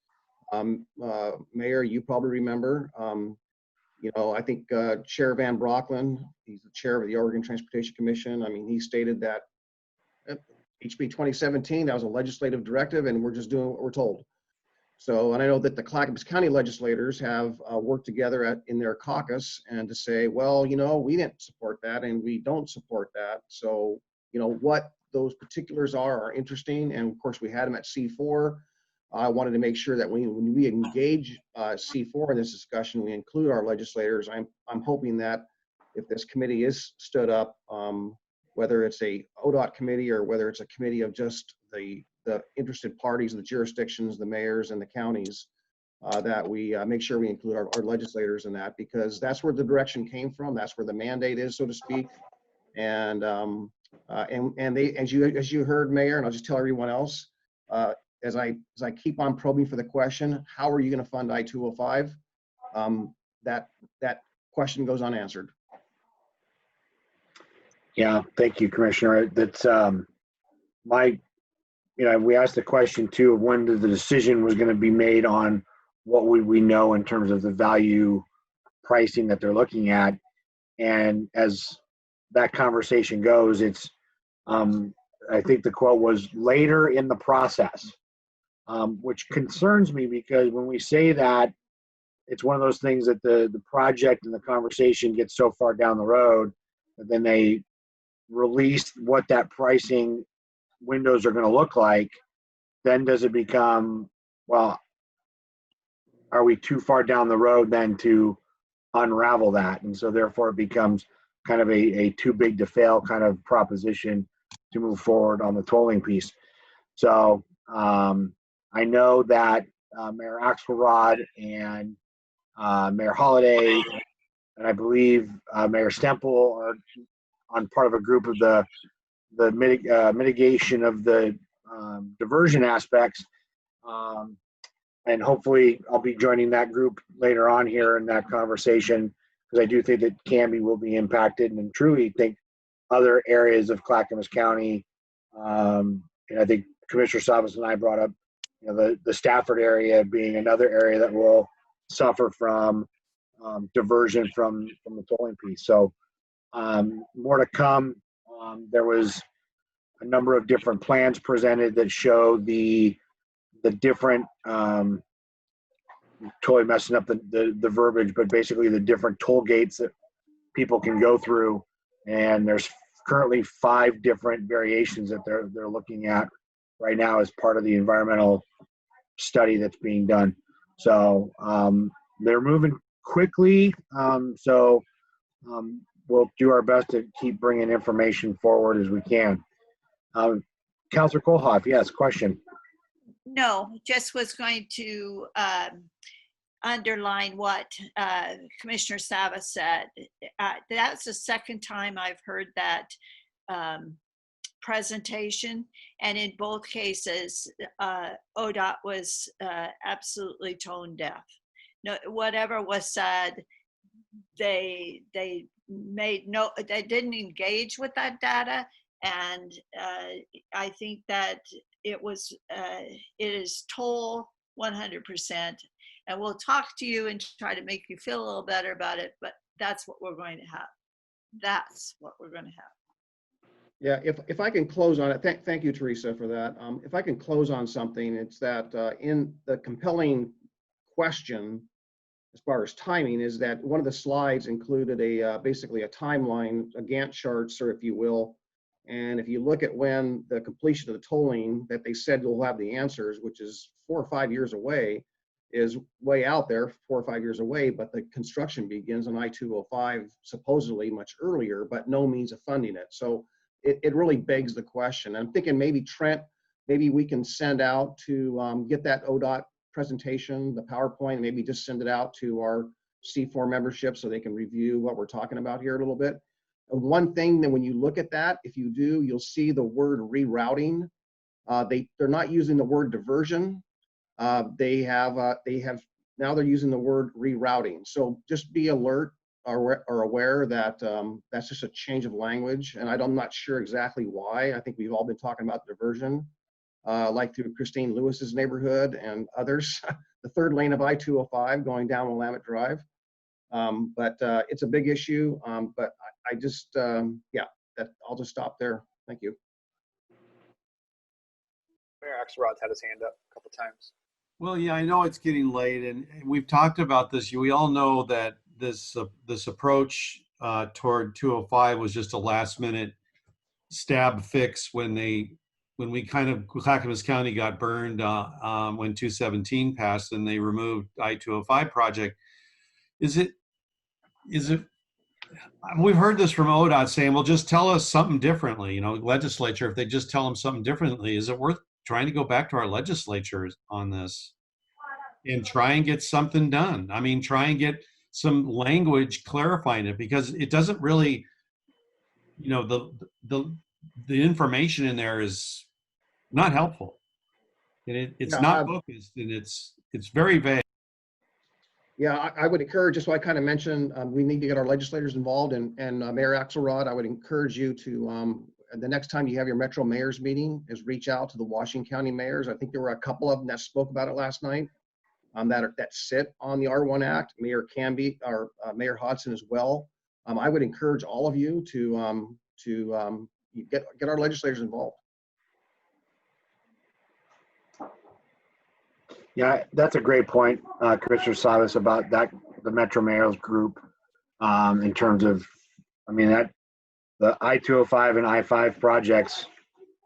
Mayor, you probably remember, I think Chair Van Brocklin, he's the chair of the Oregon Transportation Commission. I mean, he stated that HB 2017, that was a legislative directive, and we're just doing what we're told. So, and I know that the Clackamas County legislators have worked together in their caucus and to say, well, we didn't support that and we don't support that. So, what those particulars are interesting. And of course, we had them at C4. I wanted to make sure that when we engage C4 in this discussion, we include our legislators. I'm hoping that if this committee is stood up, whether it's a ODOT committee or whether it's a committee of just the interested parties, the jurisdictions, the mayors and the counties, that we make sure we include our legislators in that, because that's where the direction came from. That's where the mandate is, so to speak. And they, as you heard, Mayor, and I'll just tell everyone else, as I keep on probing for the question, how are you going to fund I-205? That question goes unanswered. Yeah, thank you, Commissioner. That's we asked the question too of when the decision was going to be made on what would we know in terms of the value pricing that they're looking at. And as that conversation goes, it's, I think the quote was later in the process, which concerns me, because when we say that, it's one of those things that the project and the conversation gets so far down the road that then they release what that pricing windows are going to look like. Then does it become, well, are we too far down the road then to unravel that? And so therefore it becomes kind of a too big to fail kind of proposition to move forward on the tolling piece. So I know that Mayor Axelrod and Mayor Holliday, and I believe Mayor Stemple are on part of a group of the mitigation of the diversion aspects. And hopefully I'll be joining that group later on here in that conversation, because I do think that Canby will be impacted, and truly think other areas of Clackamas County, and I think Commissioner Savas and I brought up, the Stafford area being another area that will suffer from diversion from the tolling piece. So more to come. There was a number of different plans presented that show the different, totally messing up the verbiage, but basically the different toll gates that people can go through. And there's currently 5 different variations that they're looking at right now as part of the environmental study that's being done. So they're moving quickly. We'll do our best to keep bringing information forward as we can. Councilor Kohlhoff, yes, question. No, just was going to underline what Commissioner Savas said. That's the second time I've heard that presentation, and in both cases, ODOT was absolutely tone deaf. No, whatever was said, they didn't engage with that data, and I think that it is toll 100%, and we'll talk to you and try to make you feel a little better about it, but that's what we're going to have. That's what we're going to have. Yeah, if I can close on it, thank you, Teresa, for that. If I can close on something, it's that in the compelling question, as far as timing, is that one of the slides included basically a timeline, a Gantt chart, sir, if you will. And if you look at when the completion of the tolling that they said we'll have the answers, which is 4 or 5 years away, is way out there, 4 or 5 years away, but the construction begins on I-205 supposedly much earlier, but no means of funding it. So it really begs the question. I'm thinking maybe Trent, maybe we can send out to get that ODOT presentation, the PowerPoint, maybe just send it out to our C4 membership so they can review what we're talking about here a little bit. And one thing that when you look at that, if you do, you'll see the word rerouting. They're not using the word diversion. They have now they're using the word rerouting. So just be alert or aware that that's just a change of language, and I'm not sure exactly why. I think we've all been talking about diversion, like through Christine Lewis's neighborhood and others, the 3rd lane of I-205 going down Willamette Drive. But it's a big issue. But I just, yeah, I'll just stop there. Thank you. Mayor Axelrod's had his hand up a couple times. Well, yeah, I know it's getting late, and we've talked about this. We all know that this approach toward 205 was just a last-minute stab fix when we kind of, Clackamas County got burned when 217 passed and they removed I-205 project. Is it? We've heard this from ODOT saying, well, just tell us something differently. Legislature, if they just tell them something differently, is it worth trying to go back to our legislatures on this and try and get something done? I mean, try and get some language clarifying it, because it doesn't really, the information in there is not helpful, and it's not focused, and it's very vague. Yeah, I would encourage, just so I kind of mentioned, we need to get our legislators involved, and Mayor Axelrod, I would encourage you to, the next time you have your Metro Mayors meeting, is reach out to the Washington County mayors. I think there were a couple of them that spoke about it last night, that sit on the R1 Act, Mayor Canby, or Mayor Hodson as well. I would encourage all of you to get our legislators involved. Yeah, that's a great point, Commissioner Savas, about that, the Metro Mayors group, in terms of, I mean, that the I-205 and I-5 projects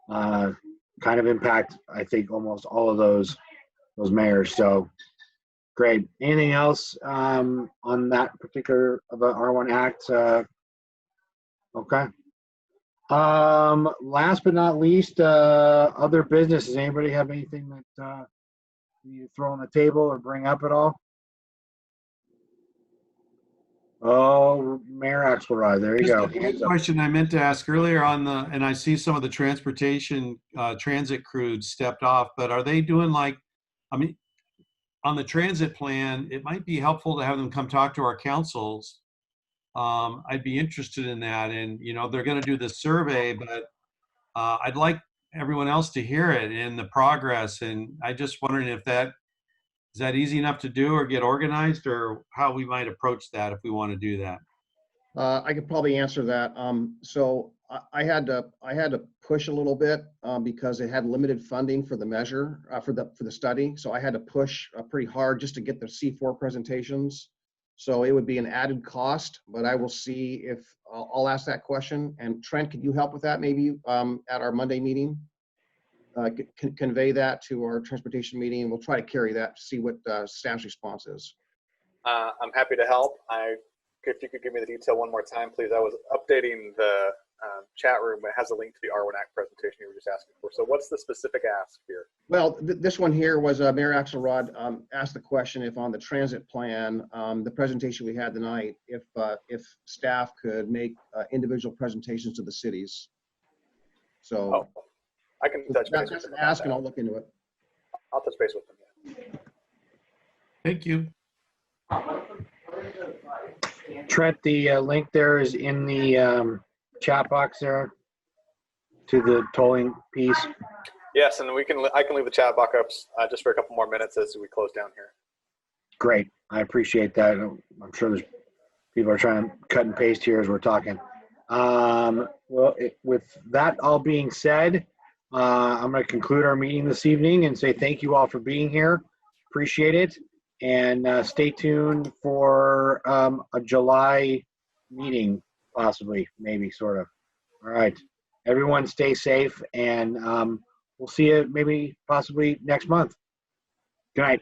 kind of impact, I think, almost all of those mayors. So great. Anything else on that particular of the R1 Act? Okay. Last but not least, other business. Does anybody have anything that you throw on the table or bring up at all? Oh, Mayor Axelrod, there you go. Just a question I meant to ask earlier on the, and I see some of the transportation transit crews stepped off, but are they doing like, I mean, on the transit plan, it might be helpful to have them come talk to our councils. I'd be interested in that. And, you know, they're going to do this survey, but I'd like everyone else to hear it and the progress. And I just wondering if is that easy enough to do or get organized, or how we might approach that if we want to do that. I could probably answer that. So I had to push a little bit because it had limited funding for the measure for the study. So I had to push pretty hard just to get the C4 presentations. So it would be an added cost, but I will see if I'll ask that question. And Trent, could you help with that maybe at our Monday meeting? Convey that to our transportation meeting, and we'll try to carry that to see what staff's response is. I'm happy to help. If you could give me the detail one more time, please. I was updating the chat room. It has a link to the R1 Act presentation you were just asking for. So what's the specific ask here? Well, this one here was Mayor Axelrod asked the question if on the transit plan, the presentation we had tonight, if staff could make individual presentations to the cities. So I can touch base with that's them. an ask, and I'll look into it. I'll touch base with them. Yeah. Thank you. Trent, the link there is in the chat box there to the tolling piece. Yes, and I can leave the chat box up just for a couple more minutes as we close down here. Great, I appreciate that. I'm sure there's people are trying to cut and paste here as we're talking. Well, with that all being said, I'm going to conclude our meeting this evening and say thank you all for being here. Appreciate it. And stay tuned for a July meeting, possibly, maybe, sort of. All right. Everyone stay safe, and we'll see you maybe possibly next month. Good night.